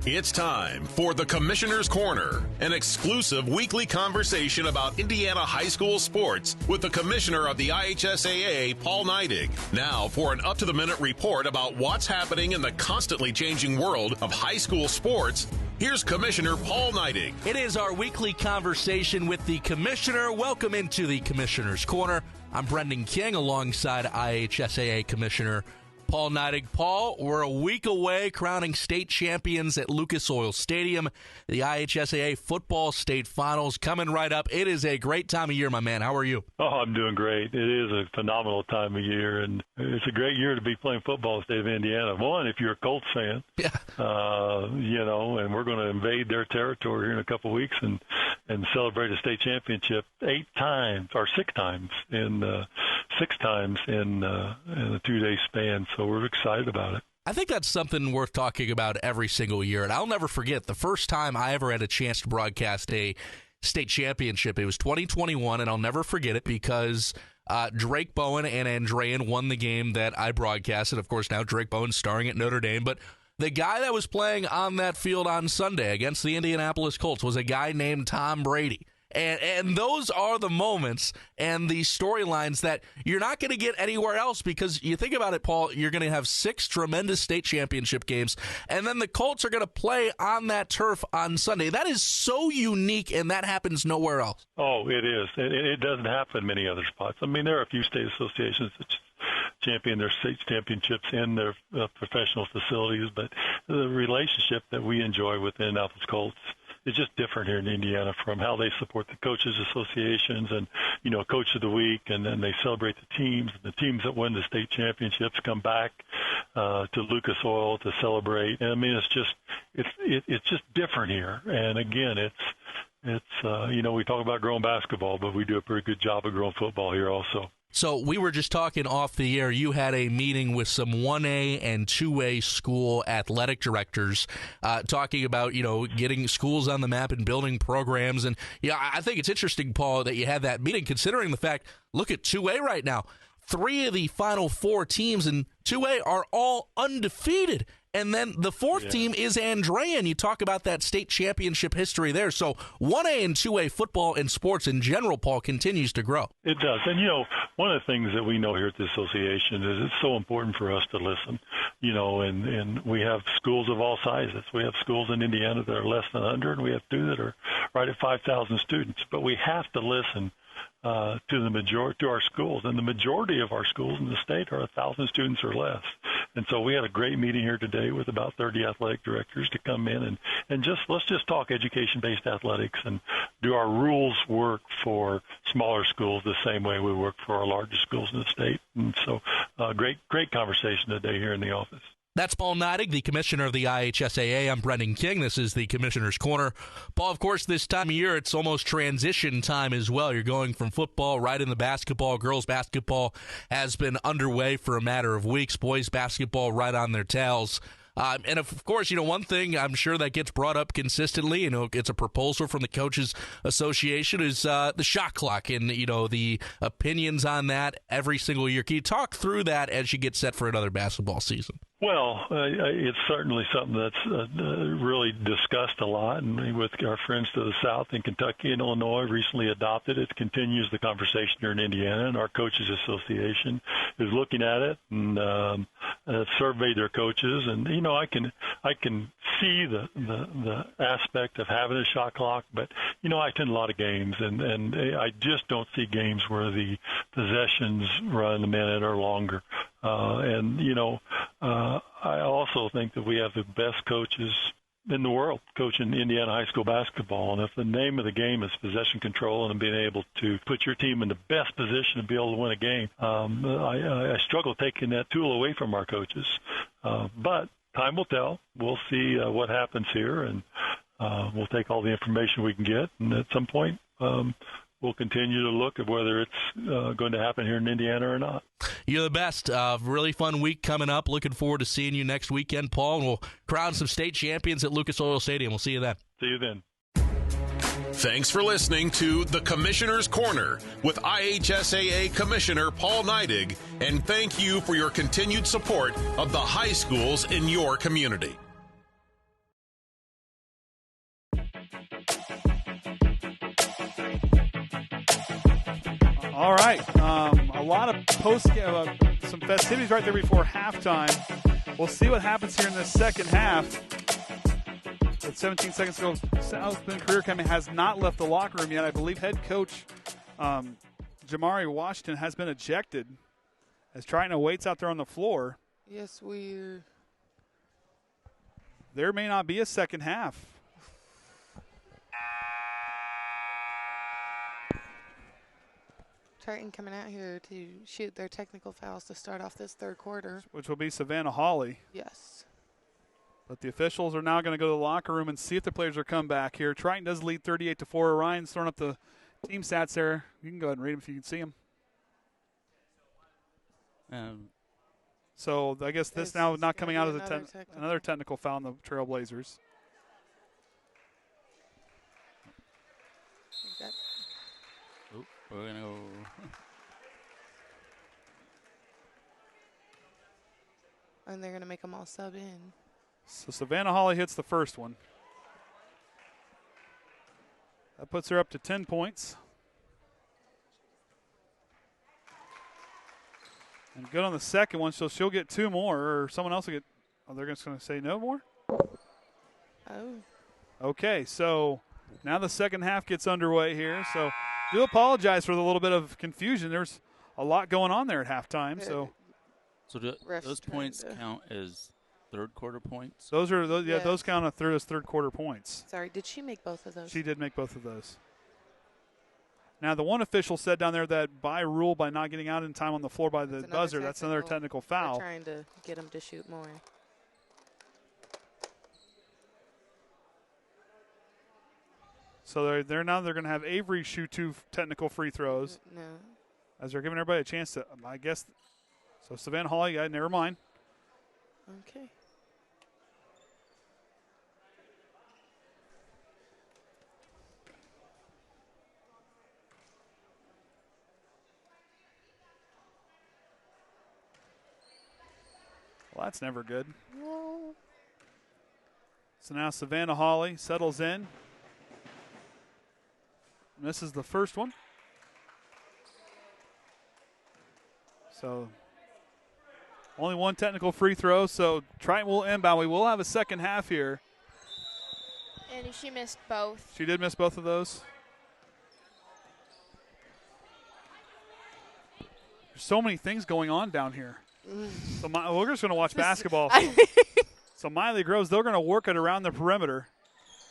It's time for the Commissioner's Corner, an exclusive weekly conversation about Indiana high school sports with the Commissioner of the IHSAA, Paul Neidig. Now for an up-to-the-minute report about what's happening in the constantly changing world of high school sports, here's Commissioner Paul Neidig. It is our weekly conversation with the Commissioner. Welcome into the Commissioner's Corner. I'm Brendan King alongside IHSAA Commissioner Paul Neidig. Paul, we're a week away crowning state champions at Lucas Oil Stadium. The IHSAA football state finals coming right up. It is a great time of year, my man. How are you? Oh, I'm doing great. It is a phenomenal time of year, and it's a great year to be playing football in the state of Indiana. One, if you're a Colts fan, and we're going to invade their territory here in a couple of weeks and celebrate a state championship 6 times in a 2-day span. So we're excited about it. I think that's something worth talking about every single year. And I'll never forget the first time I ever had a chance to broadcast a state championship. It was 2021, and I'll never forget it because Drake Bowen and Andrean won the game that I broadcasted. Of course, now Drake Bowen starring at Notre Dame. But the guy that was playing on that field on Sunday against the Indianapolis Colts was a guy named Tom Brady. And those are the moments and the storylines that you're not going to get anywhere else, because you think about it, Paul, you're going to have 6 tremendous state championship games, and then the Colts are going to play on that turf on Sunday. That is so unique, and that happens nowhere else. Oh, it is. It doesn't happen in many other spots. I mean, there are a few state associations that champion their state championships in their professional facilities, but the relationship that we enjoy with the Indianapolis Colts is just different here in Indiana, from how they support the coaches associations and, Coach of the Week, and then they celebrate the teams. The teams that win the state championships come back to Lucas Oil to celebrate. And I mean, it's just different here. And again, we talk about growing basketball, but we do a pretty good job of growing football here also. So we were just talking off the air. You had a meeting with some 1A and 2A school athletic directors talking about, getting schools on the map and building programs. And I think it's interesting, Paul, that you had that meeting, considering the fact, look at 2A right now. 3 of the final 4 teams in 2A are all undefeated. And then the 4th team is Andrean. You talk about that state championship history there. So 1A and 2A football and sports in general, Paul, continues to grow. It does. And, one of the things that we know here at the association is it's so important for us to listen, and we have schools of all sizes. We have schools in Indiana that are less than 100, and we have 2 that are right at 5,000 students. But we have to listen to our schools, and the majority of our schools in the state are 1,000 students or less. And so we had a great meeting here today with about 30 athletic directors to come in and let's just talk education-based athletics and do our rules work for smaller schools the same way we work for our largest schools in the state. And so great conversation today here in the office. That's Paul Neidig, the commissioner of the IHSAA. I'm Brendan King. This is the Commissioner's Corner. Paul, of course, this time of year, it's almost transition time as well. You're going from football right into basketball. Girls basketball has been underway for a matter of weeks. Boys basketball right on their tails. And of course, one thing I'm sure that gets brought up consistently, it's a proposal from the Coaches Association, is the shot clock and, the opinions on that every single year. Can you talk through that as you get set for another basketball season? Well, it's certainly something that's really discussed a lot, and with our friends to the south in Kentucky and Illinois recently adopted it. Continues the conversation here in Indiana, and our Coaches Association is looking at it and surveyed their coaches. And I can see the aspect of having a shot clock, but I attend a lot of games, and I just don't see games where the possessions run a minute or longer. I also think that we have the best coaches in the world coaching Indiana high school basketball. And if the name of the game is possession control and being able to put your team in the best position to be able to win a game, I struggle taking that tool away from our coaches. But time will tell. We'll see what happens here, and we'll take all the information we can get. And at some point, we'll continue to look at whether it's going to happen here in Indiana or not. You're the best. Really fun week coming up. Looking forward to seeing you next weekend, Paul. And we'll crown some state champions at Lucas Oil Stadium. We'll see you then. See you then. Thanks for listening to The Commissioner's Corner with IHSAA Commissioner Paul Neidig. And thank you for your continued support of the high schools in your community. All right, a lot of some festivities right there before halftime. We'll see what happens here in the second half. With 17 seconds to go, South Bend Career Academy has not left the locker room yet. I believe head coach Jamari Washington has been ejected as Triton waits out there on the floor. Yes, we're. There may not be a second half. Triton coming out here to shoot their technical fouls to start off this third quarter. Which will be Savannah Hawley. Yes. But the officials are now going to go to the locker room and see if the players are come back here. Triton does lead 38-4. Ryan's throwing up the team stats there. You can go ahead and read them if you can see them. So I guess this now not coming out as another technical foul on the Trailblazers. We're going to go. And they're going to make them all sub in. So Savannah Hawley hits the first one. That puts her up to 10 points. And good on the second one, so she'll get 2 more, or someone else will get. Oh, they're just going to say no more? Oh. Okay, so now the second half gets underway here. So do apologize for the little bit of confusion. There's a lot going on there at halftime. So do those points count as third quarter points? Those count as third quarter points. Sorry, did she make both of those? She did make both of those. Now, the one official said down there that by rule, by not getting out in time on the floor by the buzzer, that's another technical foul. They're trying to get them to shoot more. So they're going to have Avery shoot 2 technical free throws. No. As they're giving everybody a chance to, I guess. So Savannah Hawley, never mind. Okay. Well, that's never good. No. So now Savannah Hawley settles in. Misses the first one. So only 1 technical free throw, so Triton will inbound. We will have a second half here. And she missed both. She did miss both of those. There's so many things going on down here. So we're just going to watch basketball. So Miley Groves, they're going to work it around the perimeter.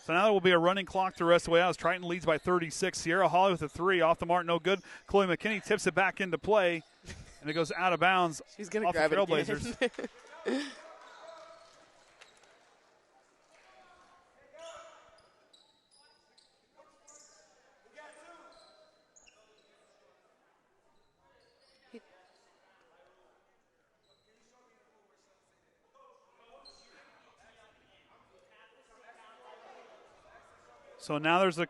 So now there will be a running clock the rest of the way out as Triton leads by 36. Sierra Hawley with a 3 off the mark, no good. Chloe McKinney tips it back into play, and it goes out of bounds. She's going to off grab the it Trailblazers. again. So now there's a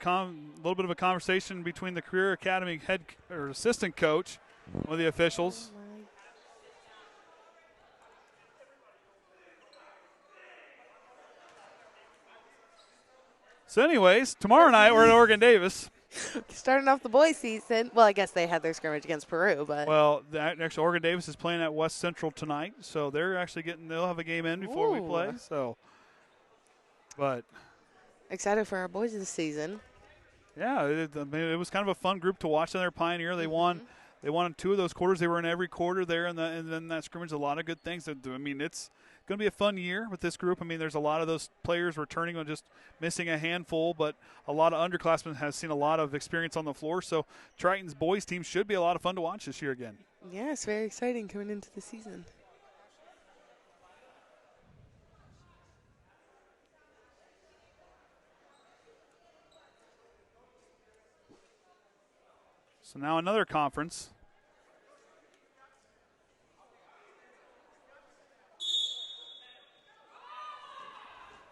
little bit of a conversation between the Career Academy head or assistant coach with the officials. So anyways, tomorrow night we're at Oregon Davis. Starting off the boys' season. Well, I guess they had their scrimmage against Peru, but. Well, actually, Oregon Davis is playing at West Central tonight, so they're actually they'll have a game in before we play. So, but. Excited for our boys this season. Yeah, it was kind of a fun group to watch. They're Pioneer. They won. They won 2 of those quarters. They were in every quarter there, and then that scrimmage. A lot of good things. I mean, it's going to be a fun year with this group. I mean, there's a lot of those players returning and just missing a handful, but a lot of underclassmen have seen a lot of experience on the floor. So Triton's boys team should be a lot of fun to watch this year again. Yeah, it's very exciting coming into the season. So now another conference.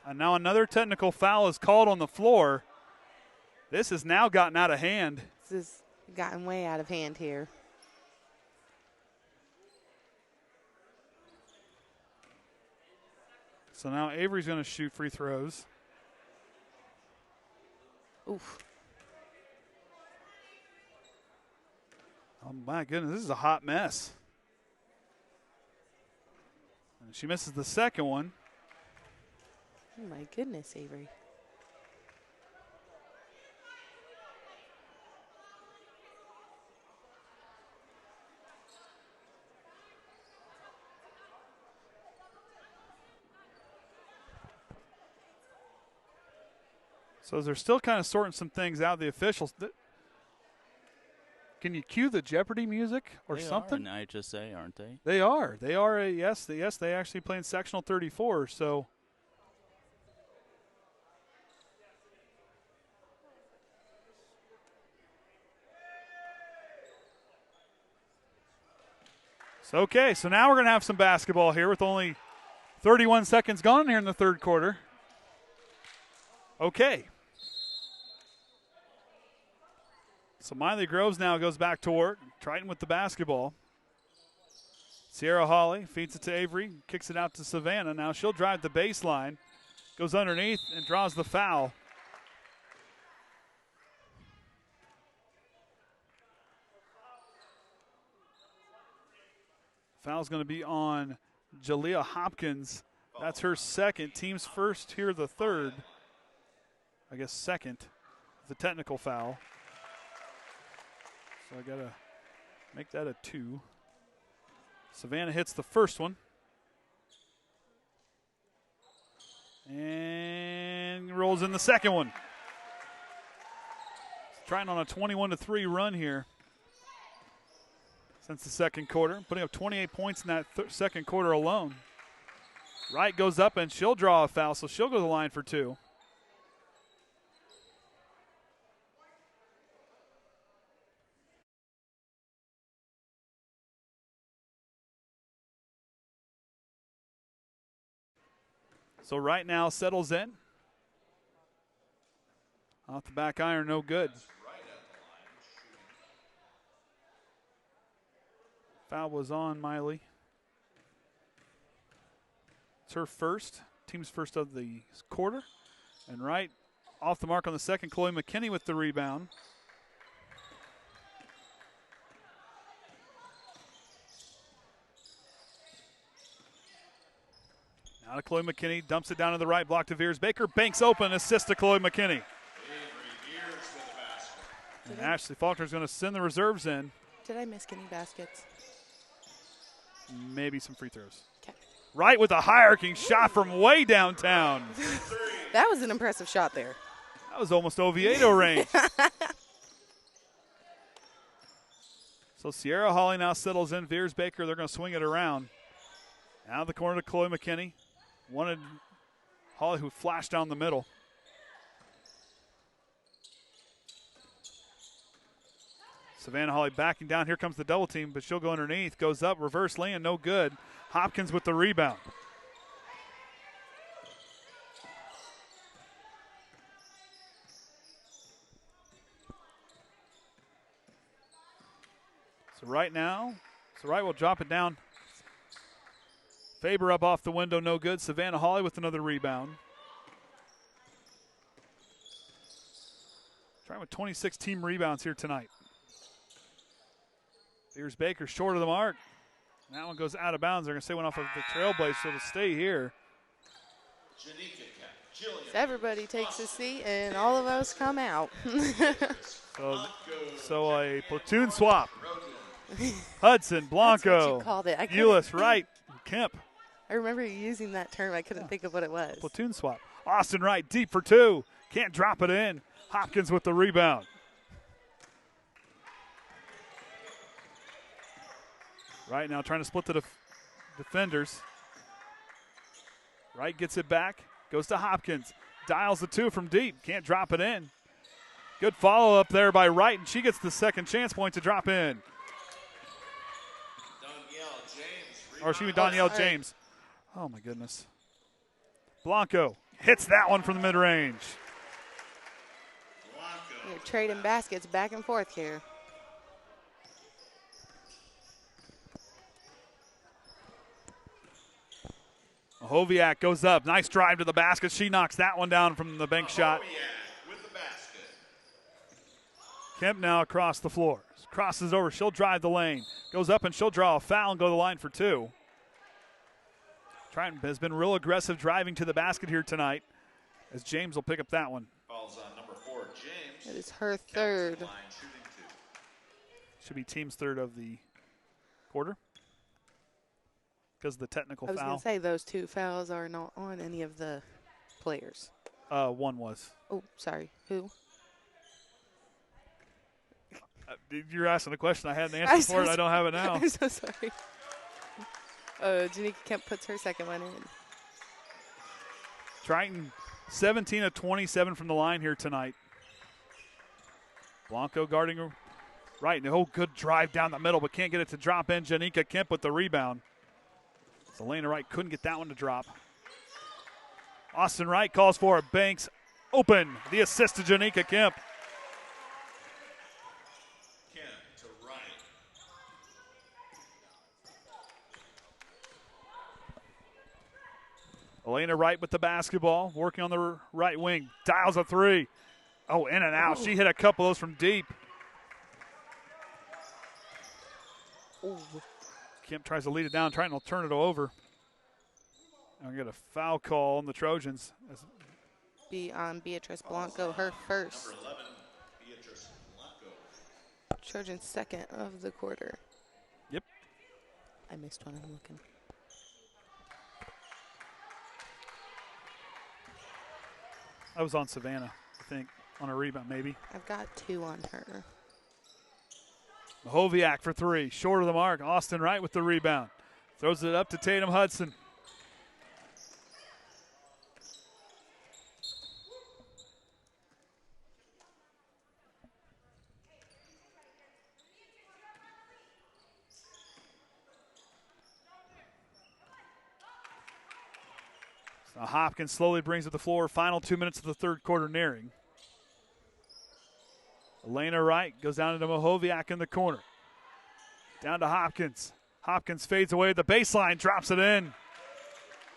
And now another technical foul is called on the floor. This has now gotten out of hand. This has gotten way out of hand here. So now Avery's going to shoot free throws. Oof. Oh, my goodness, this is a hot mess. And she misses the second one. Oh, my goodness, Avery. So they're still kind of sorting some things out, the officials. Can you cue the Jeopardy music or something? They are in IHSA, aren't they? They are. They are. Yes, they actually play in Sectional 34, so. Okay, so now we're going to have some basketball here with only 31 seconds gone here in the third quarter. Okay. So Miley Groves now goes back to work. Triton with the basketball. Sierra Hawley feeds it to Avery, kicks it out to Savannah. Now she'll drive the baseline, goes underneath and draws the foul. Foul's going to be on Jalea Hopkins. That's her second. Team's first, here the third. I guess second. The technical foul. So I got to make that a 2. Savannah hits the first one. And rolls in the second one. Trying on a 21-3 run here since the second quarter, putting up 28 points in that second quarter alone. Wright goes up and she'll draw a foul, so she'll go to the line for 2. So Wright now settles in. Off the back iron, no good. Foul was on Miley. It's her first, team's first of the quarter. And Wright off the mark on the second. Chloe McKinney with the rebound. Now to Chloe McKinney, dumps it down to the right block to Veers Baker. Banks open, assist to Chloe McKinney. And Ashley Faulkner's going to send the reserves in. Did I miss any baskets? Maybe some free throws. Okay. Wright with a high-arcing shot from way downtown. That was an impressive shot there. That was almost Oviedo range. So Sierra Hawley now settles in. Veers Baker, they're going to swing it around. Out of the corner to Chloe McKinney. Wanted Hawley, who flashed down the middle. Savannah Hawley backing down. Here comes the double team, but she'll go underneath. Goes up, reverse land, no good. Hopkins with the rebound. So Wright will drop it down. Faber up off the window, no good. Savannah Hawley with another rebound. Trying with 26 team rebounds here tonight. Here's Baker short of the mark. That one goes out of bounds. They're going to say one off of the Trailblazers, so it'll stay here. So everybody takes a seat, and all of us come out. so a platoon swap. Hudson, Blanco, That's what you called it. Eulis, Wright, and Kemp. I remember you using that term. I couldn't think of what it was. Platoon swap. Austin Wright deep for two. Can't drop it in. Hopkins with the rebound. Wright now trying to split the defenders. Wright gets it back. Goes to Hopkins. Dials the two from deep. Can't drop it in. Good follow-up there by Wright, and she gets the second chance point to drop in. Danielle James. Oh, my goodness. Blanco hits that one from the mid-range. You're trading baskets back and forth here. Mahoviak goes up. Nice drive to the basket. She knocks that one down from the bank shot. With the basket. Kemp now across the floor. Crosses over. She'll drive the lane. Goes up and she'll draw a foul and go to the line for two. Triton has been real aggressive driving to the basket here tonight, as James will pick up that one. Falls on number 4, James. It is her third. Should be team's third of the quarter because of the technical foul. I was going to say those two fouls are not on any of the players. One was. Oh, sorry. Who? You're asking a question. I had an answer for it. I don't have it now. I'm so sorry. Janika Kemp puts her second one in. Triton 17 of 27 from the line here tonight. Blanco guarding her right. No good drive down the middle, but can't get it to drop in. Janika Kemp with the rebound. Selena Wright couldn't get that one to drop. Austin Wright calls for it. Banks open. The assist to Janika Kemp. Elena Wright with the basketball, working on the right wing. Dials a three. Oh, in and out. She hit a couple of those from deep. Ooh. Kemp tries to lead it down, trying to turn it over. And we get a foul call on the Trojans. Be on Beatrice Blanco, her first. Number 11, Beatrice Blanco. Trojans second of the quarter. Yep. I missed one. I'm looking. I was on Savannah, I think, on a rebound maybe. I've got two on her. Mahoviak for three. Short of the mark. Austin Wright with the rebound. Throws it up to Tatum Hudson. Now Hopkins slowly brings it to the floor. Final 2 minutes of the third quarter nearing. Elena Wright goes down into Mahoviak in the corner. Down to Hopkins. Hopkins fades away at the baseline, drops it in.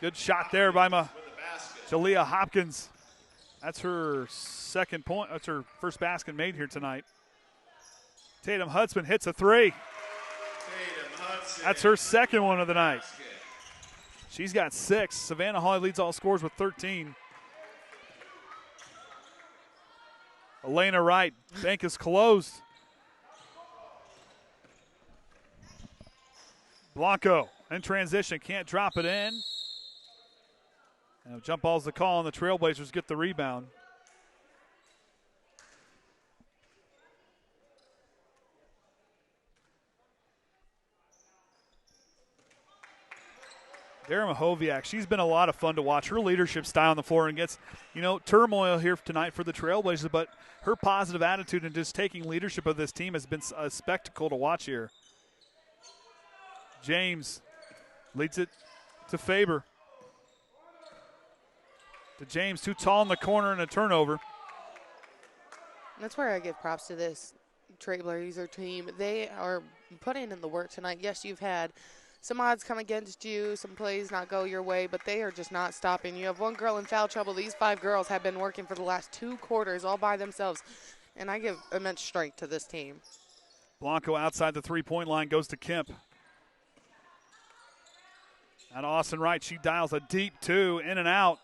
Good shot there by Jalea Hopkins. That's her second point. That's her first basket made here tonight. Tatum Hudson hits a three. That's her second one of the night. She's got 6. Savannah Hawley leads all scores with 13. Elena Wright, bank is closed. Blanco in transition, can't drop it in. And jump ball's the call, and the Trailblazers get the rebound. Dara Mahoviak, she's been a lot of fun to watch. Her leadership style on the floor and gets, turmoil here tonight for the Trailblazers, but her positive attitude and just taking leadership of this team has been a spectacle to watch here. James leads it to Faber. To James, too tall in the corner and a turnover. That's where I give props to Trailblazer team, they are putting in the work tonight. Yes, you've had some odds come against you, some plays not go your way, but they are just not stopping. You have one girl in foul trouble. These 5 girls have been working for the last 2 quarters all by themselves, and I give immense strength to this team. Blanco outside the three-point line goes to Kemp. And Austin Wright, she dials a deep 2, in and out.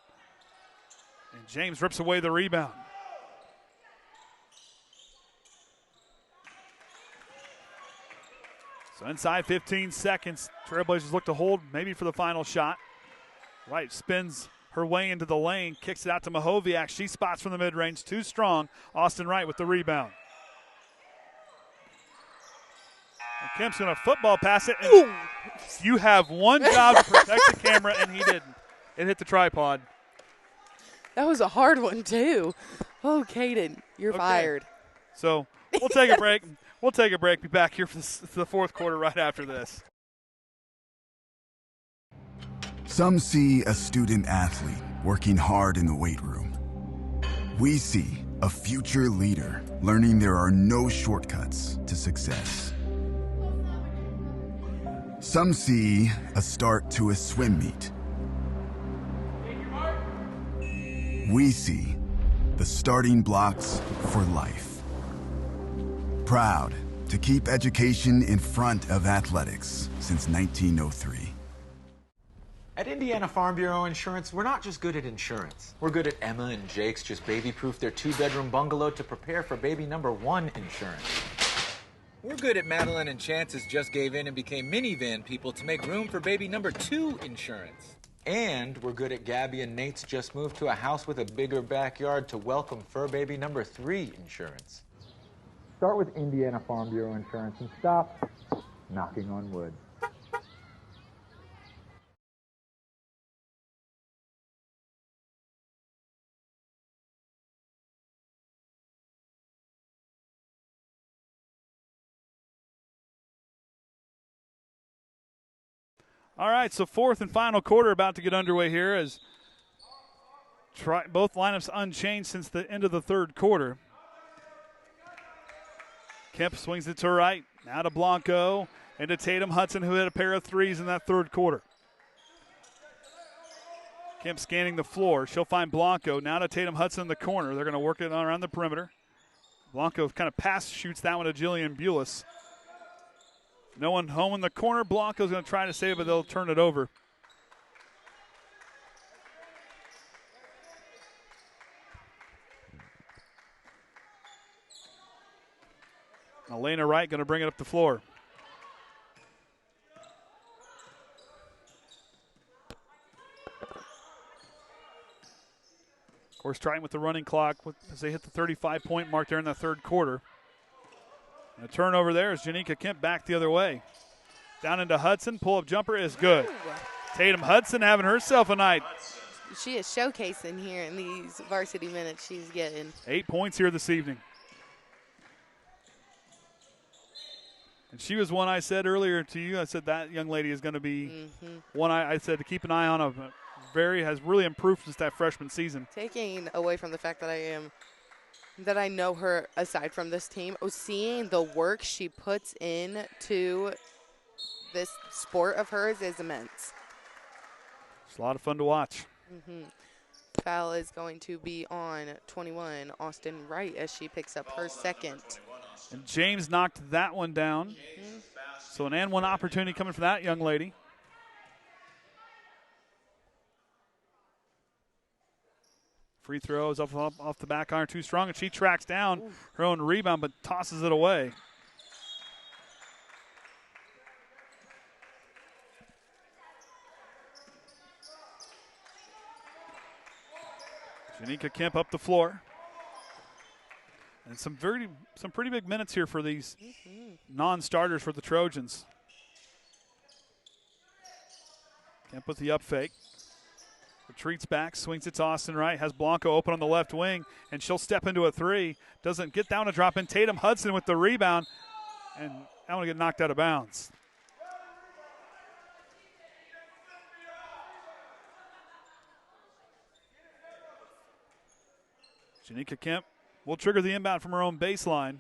And James rips away the rebound. So inside 15 seconds, Trailblazers look to hold maybe for the final shot. Wright spins her way into the lane, kicks it out to Mahoviak. She spots from the mid-range, too strong. Austin Wright with the rebound. And Kemp's going to football pass it. And you have one job to protect the camera, and he didn't. It hit the tripod. That was a hard one, too. Oh, Caden, you're fired. So we'll take a break. We'll take a break. Be back here for the fourth quarter right after this. Some see a student athlete working hard in the weight room. We see a future leader learning there are no shortcuts to success. Some see a start to a swim meet. We see the starting blocks for life. Proud to keep education in front of athletics since 1903. At Indiana Farm Bureau Insurance, we're not just good at insurance. We're good at Emma and Jake's just baby-proof their 2-bedroom bungalow to prepare for baby number 1 insurance. We're good at Madeline and Chance's just gave in and became minivan people to make room for baby number 2 insurance. And we're good at Gabby and Nate's just moved to a house with a bigger backyard to welcome fur baby number 3 insurance. Start with Indiana Farm Bureau Insurance and stop knocking on wood. All right, so fourth and final quarter about to get underway here as both lineups unchanged since the end of the third quarter. Kemp swings it to her right, now to Blanco, and to Tatum Hudson, who hit a pair of threes in that third quarter. Kemp scanning the floor. She'll find Blanco, now to Tatum Hudson in the corner. They're going to work it around the perimeter. Blanco kind of pass shoots that one to Jillian Bulis. No one home in the corner. Blanco's going to try to save it, but they'll turn it over. Elena Wright going to bring it up the floor. Of course, Triton with the running clock as they hit the 35-point mark there in the third quarter. And a turnover there as Janika Kemp back the other way. Down into Hudson. Pull-up jumper is good. Ooh. Tatum Hudson having herself a night. She is showcasing here in these varsity minutes she's getting. 8 points here this evening. And she was one I said earlier to you. I said that young lady is going to be one I said to keep an eye on. Has really improved since that freshman season. Taking away from the fact that I know her aside from this team, seeing the work she puts into this sport of hers is immense. It's a lot of fun to watch. Foul is going to be on 21, Austin Wright, as she picks up her second. And James knocked that one down. So an and one opportunity coming for that young lady. Free throw is off the back iron, too strong, and she tracks down her own rebound but tosses it away. Janika Kemp up the floor. And some pretty big minutes here for these non-starters for the Trojans. Kemp with the up fake. Retreats back, swings it to Austin Wright, has Blanco open on the left wing, and she'll step into a three. Doesn't get down to drop in. Tatum Hudson with the rebound, and I want to get knocked out of bounds. Janika Kemp will trigger the inbound from her own baseline.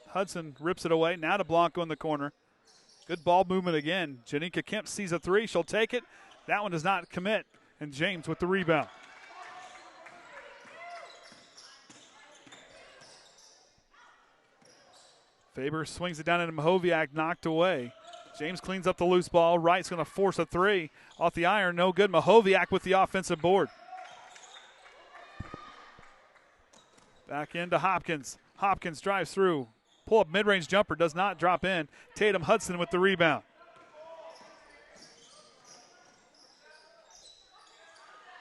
Hudson rips it away. Now to Blanco in the corner. Good ball movement again. Janika Kemp sees a three. She'll take it. That one does not commit. And James with the rebound. Faber swings it down into Mahoviak, knocked away. James cleans up the loose ball. Wright's going to force a three off the iron. No good. Mahoviak with the offensive board. Back into Hopkins. Hopkins drives through. Pull up mid-range jumper. Does not drop in. Tatum Hudson with the rebound.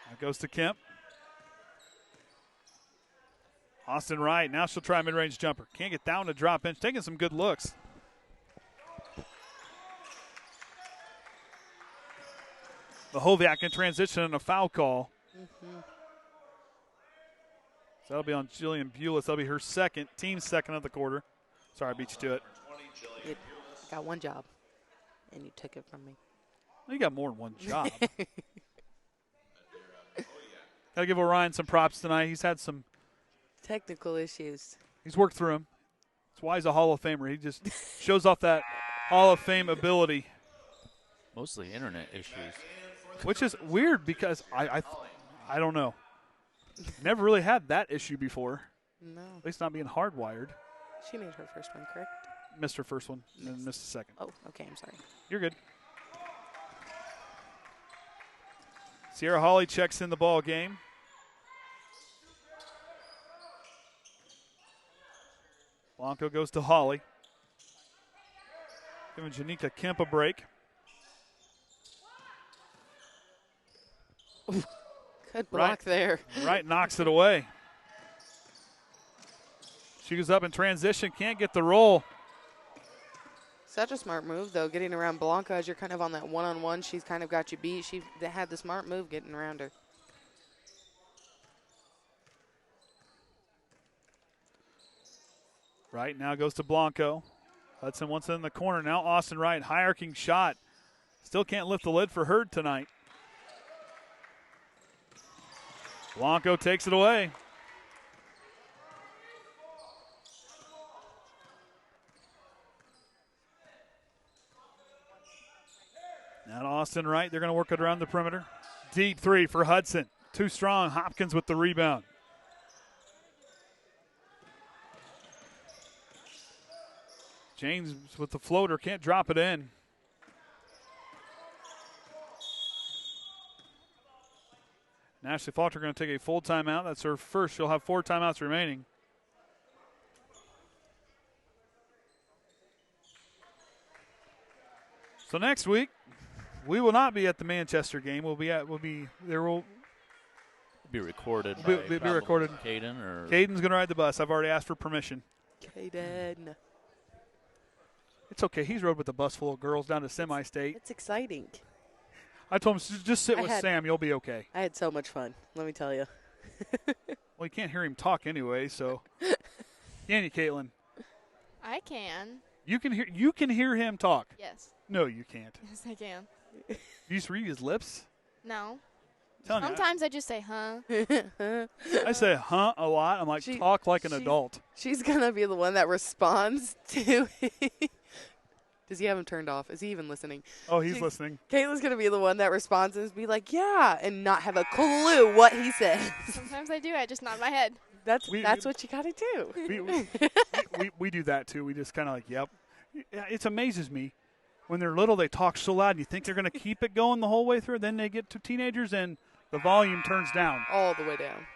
That goes to Kemp. Austin Wright. Now she'll try a mid-range jumper. Can't get down to drop in. She's taking some good looks. Mahoviak in transition and a foul call. Mm-hmm. So that'll be on Jillian Bulis. That'll be her second, team second of the quarter. Sorry, I beat you to it. I got one job, and you took it from me. Well, you got more than one job. Got to give Orion some props tonight. He's had some technical issues. He's worked through them. That's why he's a Hall of Famer. He just shows off that Hall of Fame ability. Mostly internet issues. Which is weird because I don't know. Never really had that issue before. No. At least not being hardwired. She made her first one, correct? Missed her first one and then missed the second. Oh, okay. I'm sorry. You're good. Sierra Hawley checks in the ball game. Blanco goes to Hawley. Giving Janika Kemp a break. Good block there. Wright knocks it away. She goes up in transition, can't get the roll. Such a smart move, though, getting around Blanca as you're kind of on that one-on-one. She's kind of got you beat. She had the smart move getting around her. Wright now goes to Blanco. Hudson wants it in the corner. Now Austin Wright, high arcing shot. Still can't lift the lid for Hurd tonight. Blanco takes it away. Now to Austin Wright. They're going to work it around the perimeter. Deep three for Hudson. Too strong. Hopkins with the rebound. James with the floater. Can't drop it in. And Ashley Faulkner going to take a full timeout. That's her first. She'll have 4 timeouts remaining. So next week, we will not be at the Manchester game. We'll be recorded. Be recorded. Caden or Caden's going to ride the bus. I've already asked for permission. Caden. It's okay. He's rode with a bus full of girls down to semi-state. It's exciting. I told him, just sit with Sam. You'll be okay. I had so much fun, let me tell you. Well, you can't hear him talk anyway, so. Can you, Caitlin? I can. You can hear him talk? Yes. No, you can't. Yes, I can. You just read his lips? No. Sometimes I just say, huh? I say, huh, a lot. I'm like, talk like an adult. She's going to be the one that responds to Does he have him turned off? Is he even listening? Oh, he's listening. Caitlin's going to be the one that responds and be like, yeah, and not have a clue what he says. Sometimes I do. I just nod my head. That's what you got to do. We do that, too. We just kind of like, yep. It amazes me. When they're little, they talk so loud, and you think they're going to keep it going the whole way through. Then they get to teenagers, and the volume turns down. All the way down.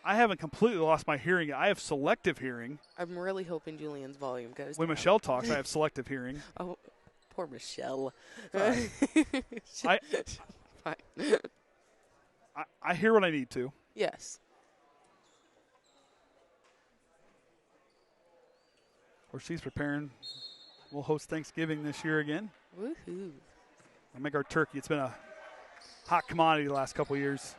I haven't completely lost my hearing. I have selective hearing. I'm really hoping Julian's volume goes When down. Michelle talks, I have selective hearing. Oh, poor Michelle. I hear what I need to. Yes. Or she's preparing. We'll host Thanksgiving this year again. Woohoo. We'll make our turkey. It's been a hot commodity the last couple of years.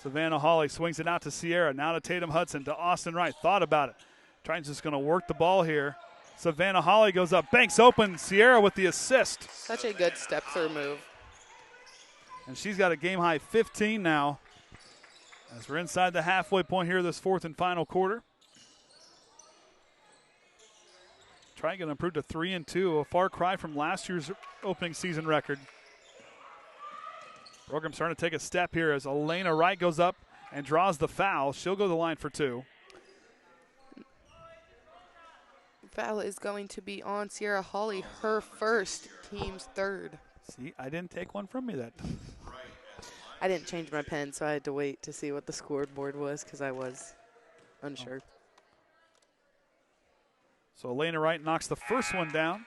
Savannah Hawley swings it out to Sierra. Now to Tatum Hudson, to Austin Wright. Thought about it. Triton's just going to work the ball here. Savannah Hawley goes up. Banks open. Sierra with the assist. Such a good step-through move. And she's got a game-high 15 now. As we're inside the halfway point here this fourth and final quarter. Triton going to improve to 3-2, a far cry from last year's opening season record. Program starting to take a step here as Elena Wright goes up and draws the foul. She'll go to the line for 2. Foul is going to be on Sierra Hawley, her first, team's 3rd. See, I didn't take one from me that time. I didn't change my pen, so I had to wait to see what the scoreboard was because I was unsure. So Elena Wright knocks the first one down.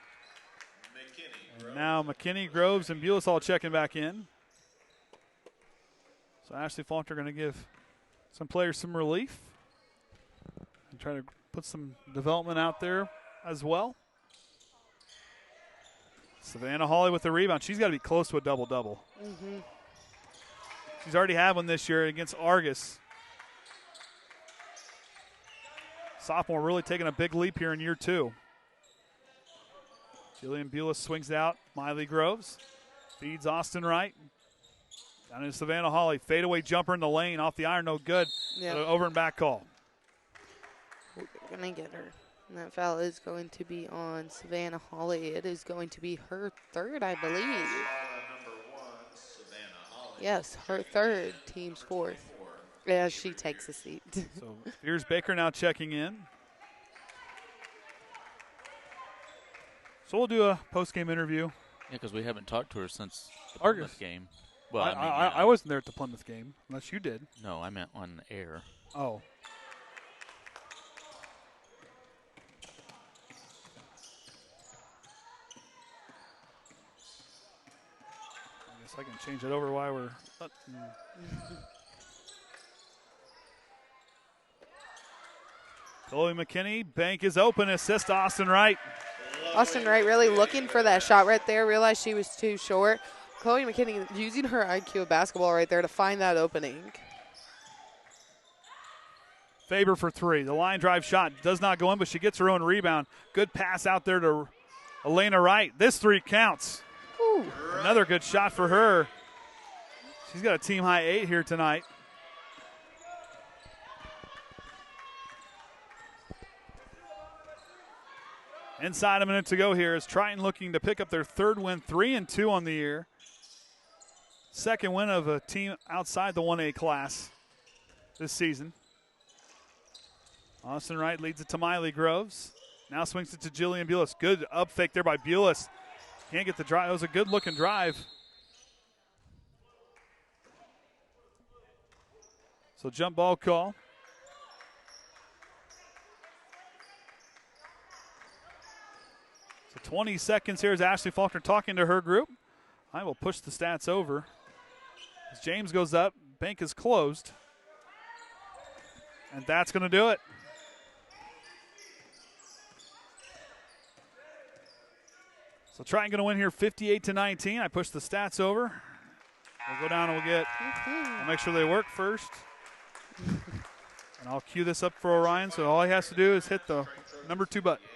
And now McKinney, Groves, and Bulis all checking back in. So Ashley Faulkner going to give some players some relief and try to put some development out there as well. Savannah Hawley with the rebound. She's got to be close to a double-double. Mm-hmm. She's already had one this year against Argus. Sophomore really taking a big leap here in year 2. Jillian Bulis swings out. Miley Groves feeds Austin Wright. Down into Savannah Hawley. Fadeaway jumper in the lane. Off the iron, no good. Yep. Over and back call. We're going to get her. And that foul is going to be on Savannah Hawley. It is going to be her 3rd, I believe. Yes, her 3rd, team's 4th. As she takes a seat. So here's Baker now checking in. So we'll do a post-game interview. Yeah, because we haven't talked to her since the Argus Plymouth game. Well, I wasn't there at the Plymouth game, unless you did. No, I meant on air. Oh. I guess I can change it over while we're... Chloe McKinney, bank is open, assist Austin Wright. Austin Wright really looking for that shot right there, realized she was too short. Chloe McKinney using her IQ of basketball right there to find that opening. Faber for 3. The line drive shot does not go in, but she gets her own rebound. Good pass out there to Elena Wright. This 3 counts. Ooh. Another good shot for her. She's got a team high 8 here tonight. Inside a minute to go here as Triton looking to pick up their 3rd win, 3-2 on the year. 2nd win of a team outside the 1A class this season. Austin Wright leads it to Miley Groves. Now swings it to Jillian Bulis. Good up fake there by Bulis. Can't get the drive. It was a good looking drive. So jump ball call. So 20 seconds here as Ashley Faulkner talking to her group. I will push the stats over. As James goes up, bank is closed. And that's going to do it. So Triton going to win here 58-19. I push the stats over. We'll go down and I'll make sure they work first. And I'll cue this up for Orion. So all he has to do is hit the number 2 button.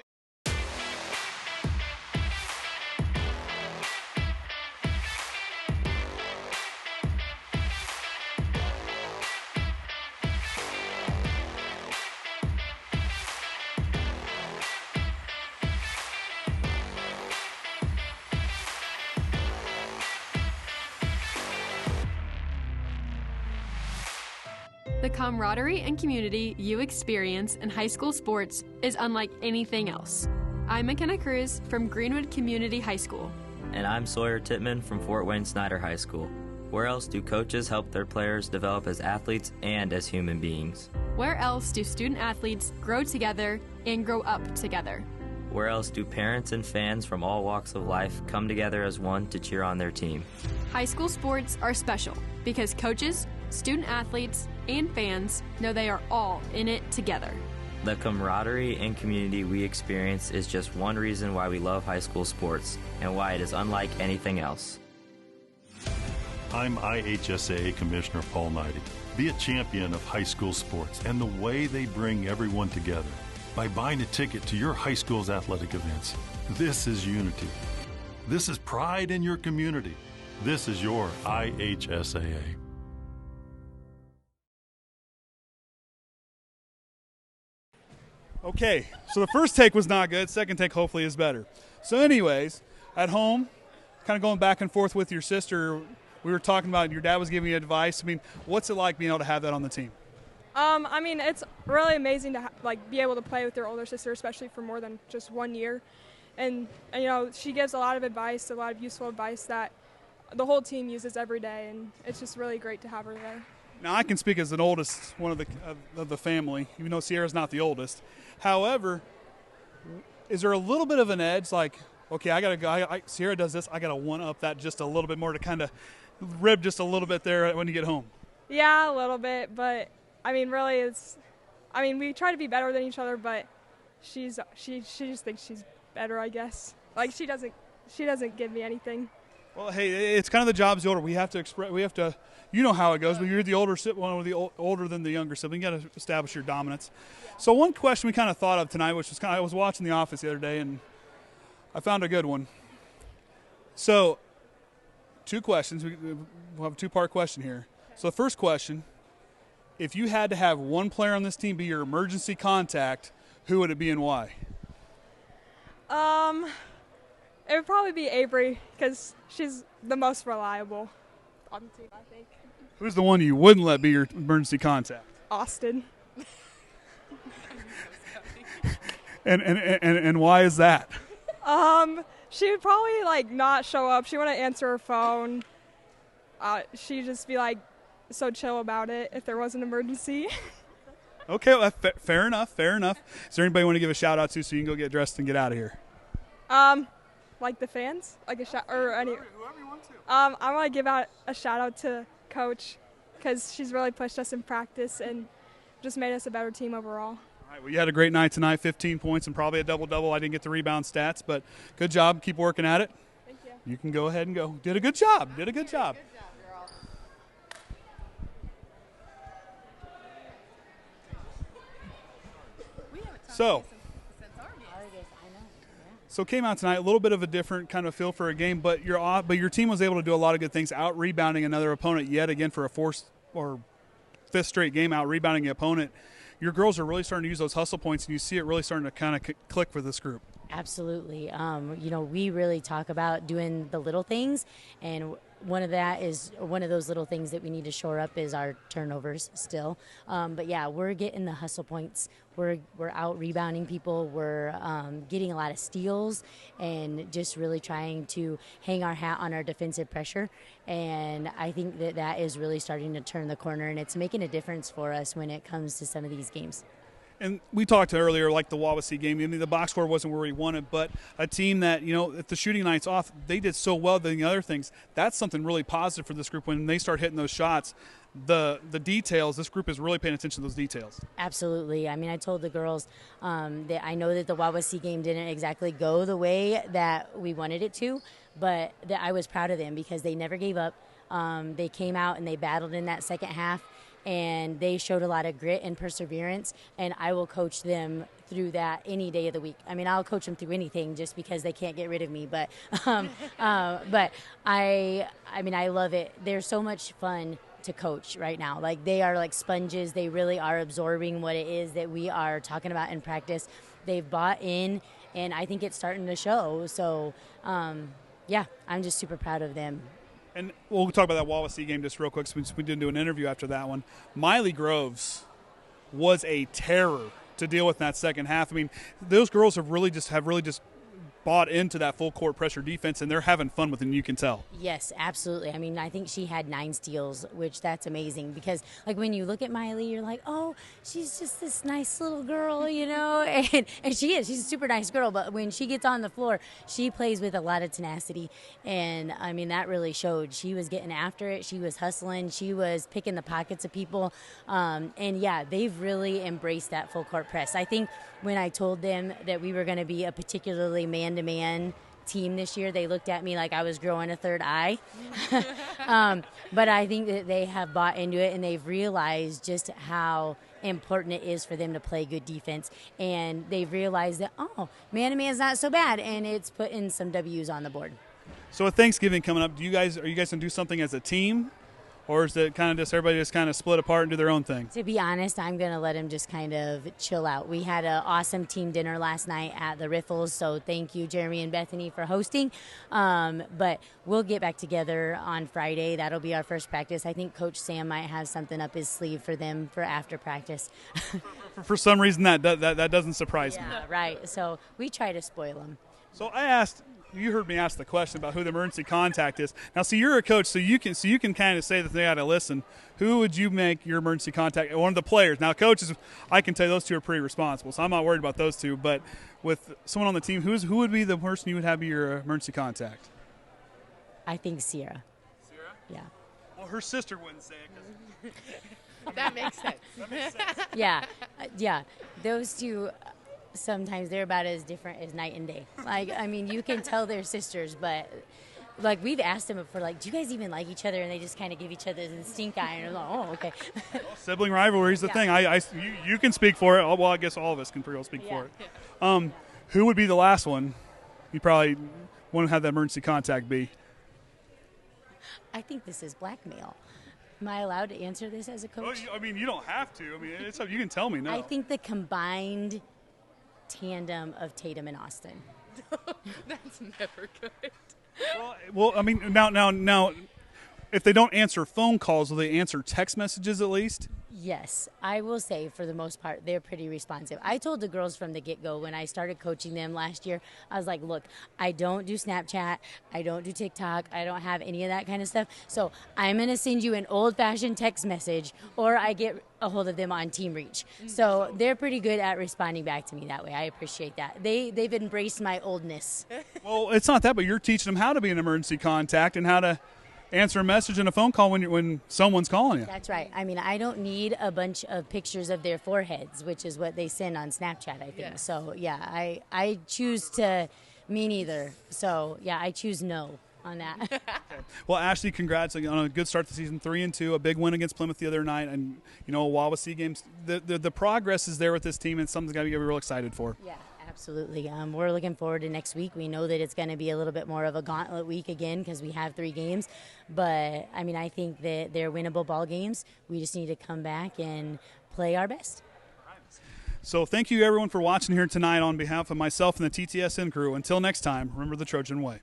The camaraderie and community you experience in high school sports is unlike anything else. I'm McKenna Cruz from Greenwood Community High School. And I'm Sawyer Tittman from Fort Wayne Snyder High School. Where else do coaches help their players develop as athletes and as human beings? Where else do student athletes grow together and grow up together? Where else do parents and fans from all walks of life come together as one to cheer on their team? High school sports are special because coaches, student athletes, and fans know they are all in it together. The camaraderie and community we experience is just one reason why we love high school sports and why it is unlike anything else. I'm IHSAA Commissioner Paul Neidig. Be a champion of high school sports and the way they bring everyone together by buying a ticket to your high school's athletic events. This is unity. This is pride in your community. This is your IHSAA. Okay, so the first take was not good. Second take hopefully is better. So anyways, at home, kind of going back and forth with your sister, we were talking about your dad was giving you advice. I mean, what's it like being able to have that on the team? I mean, it's really amazing to be able to play with your older sister, especially for more than just 1 year. And you know, she gives a lot of advice, a lot of useful advice that the whole team uses every day, and it's just really great to have her there. Now, I can speak as an oldest one of the family, even though Sierra's not the oldest. However, is there a little bit of an edge, like, okay, I got to go, Sierra does this, I got to one-up that just a little bit more to kind of rib just a little bit there when you get home? Yeah, a little bit, but I mean, really, we try to be better than each other, but she just thinks she's better, I guess. Like, she doesn't give me anything. Well, hey, it's kind of the job's the older. We have to, you know how it goes, but you're the older older than the younger sibling. You got to establish your dominance. So one question we kind of thought of tonight, which was I was watching The Office the other day, and I found a good one. So, 2 questions. We'll have a 2-part question here. So the first question, if you had to have one player on this team be your emergency contact, who would it be and why? It would probably be Avery, because she's the most reliable on the team, I think. Who's the one you wouldn't let be your emergency contact? Austin. And why is that? She would probably not show up. She wouldn't answer her phone. She'd just be so chill about it if there was an emergency. Okay, well, fair enough. Is there anybody you want to give a shout out to so you can go get dressed and get out of here? The fans, a shout or any. Whoever you want to. I want to give out a shout out to Coach, because she's really pushed us in practice and just made us a better team overall. All right, well, you had a great night tonight, 15 points and probably a double-double. I didn't get the rebound stats, but good job. Keep working at it. Thank you. You can go ahead and go. Did a good job. Good job, girl. So came out tonight, a little bit of a different kind of feel for a game, but your team was able to do a lot of good things, out rebounding another opponent yet again for a 4th or 5th straight game, out rebounding the opponent. Your girls are really starting to use those hustle points, and you see it really starting to kind of click for this group. Absolutely. We really talk about doing the little things, and one of those little things that we need to shore up is our turnovers still. But yeah, we're getting the hustle points. We're out rebounding people. We're getting a lot of steals and just really trying to hang our hat on our defensive pressure. And I think that is really starting to turn the corner, and it's making a difference for us when it comes to some of these games. And we talked earlier, like the Wawasee game. I mean, the box score wasn't where we wanted, but a team that, if the shooting night's off, they did so well than the other things. That's something really positive for this group when they start hitting those shots. The details, this group is really paying attention to those details. Absolutely. I mean, I told the girls that I know that the Wawasee game didn't exactly go the way that we wanted it to, but that I was proud of them because they never gave up. They came out and they battled in that second half, and they showed a lot of grit and perseverance, and I will coach them through that any day of the week. I mean, I'll coach them through anything just because they can't get rid of me, but I love it. They're so much fun to coach right now. Like, they are like sponges. They really are absorbing what it is that we are talking about in practice. They've bought in, and I think it's starting to show. So, yeah, I'm just super proud of them. And we'll talk about that Wawasee game just real quick since we didn't do an interview after that one. Miley Groves was a terror to deal with in that second half. I mean, those girls have really just bought into that full court pressure defense, and they're having fun with it, and you can tell. Yes, absolutely. I mean, I think she had 9 steals, which that's amazing because, like, when you look at Miley, you're like, oh, she's just this nice little girl, you know, and she is. She's a super nice girl, but when she gets on the floor, she plays with a lot of tenacity, and, I mean, that really showed. She was getting after it. She was hustling. She was picking the pockets of people, and, yeah, they've really embraced that full court press. I think when I told them that we were going to be a particularly man-to-man team this year, they looked at me like I was growing a third eye. But I think that they have bought into it, and they've realized just how important it is for them to play good defense. And they've realized that, oh, man-to-man is not so bad, and it's putting some W's on the board. So with Thanksgiving coming up, are you guys going to do something as a team, or is it kind of just everybody just kind of split apart and do their own thing? To be honest, I'm going to let him just kind of chill out. We had an awesome team dinner last night at the Riffles, so thank you, Jeremy and Bethany, for hosting. But we'll get back together on Friday. That'll be our first practice. I think Coach Sam might have something up his sleeve for them for after practice. For some reason, that doesn't surprise me. Yeah, right. So we try to spoil them. So I asked, you heard me ask the question about who the emergency contact is. Now, see, you're a coach, so you can kind of say that they got to listen. Who would you make your emergency contact? One of the players. Now, coaches, I can tell you those two are pretty responsible, so I'm not worried about those two. But with someone on the team, who would be the person you would have be your emergency contact? I think Sierra. Sierra? Yeah. Well, her sister wouldn't say it. That makes sense. Yeah. Those two. Sometimes they're about as different as night and day. Like, I mean, you can tell they're sisters, but like we've asked them for like, do you guys even like each other? And they just kind of give each other the stink eye, and they're like, oh, okay. Sibling rivalry is the thing. You can speak for it. Well, I guess all of us can pretty well speak for it. Who would be the last one? You probably want to have that emergency contact be. I think this is blackmail. Am I allowed to answer this as a coach? Well, I mean, you don't have to. I mean, it's you can tell me no. I think the combined tandem of Tatum and Austin. That's never good. Well, I mean, now, if they don't answer phone calls, will they answer text messages at least? Yes, I will say for the most part, they're pretty responsive. I told the girls from the get-go when I started coaching them last year, I was like, look, I don't do Snapchat, I don't do TikTok, I don't have any of that kind of stuff. So I'm going to send you an old-fashioned text message, or I get a hold of them on Team Reach. So they're pretty good at responding back to me that way. I appreciate that. They've embraced my oldness. Well, it's not that, but you're teaching them how to be an emergency contact and how to answer a message and a phone call when someone's calling you. That's right. I mean, I don't need a bunch of pictures of their foreheads, which is what they send on Snapchat, I think. Yeah. So, yeah, I choose to, me neither. So, yeah, I choose no on that. Okay. Well, Ashley, congrats on a good start to season 3-2, a big win against Plymouth the other night, and, a Wawasee games. The progress is there with this team, and something's got to be real excited for. Yeah. Absolutely. We're looking forward to next week. We know that it's going to be a little bit more of a gauntlet week again because we have 3 games. But, I mean, I think that they're winnable ball games. We just need to come back and play our best. So thank you, everyone, for watching here tonight on behalf of myself and the TTSN crew. Until next time, remember the Trojan way.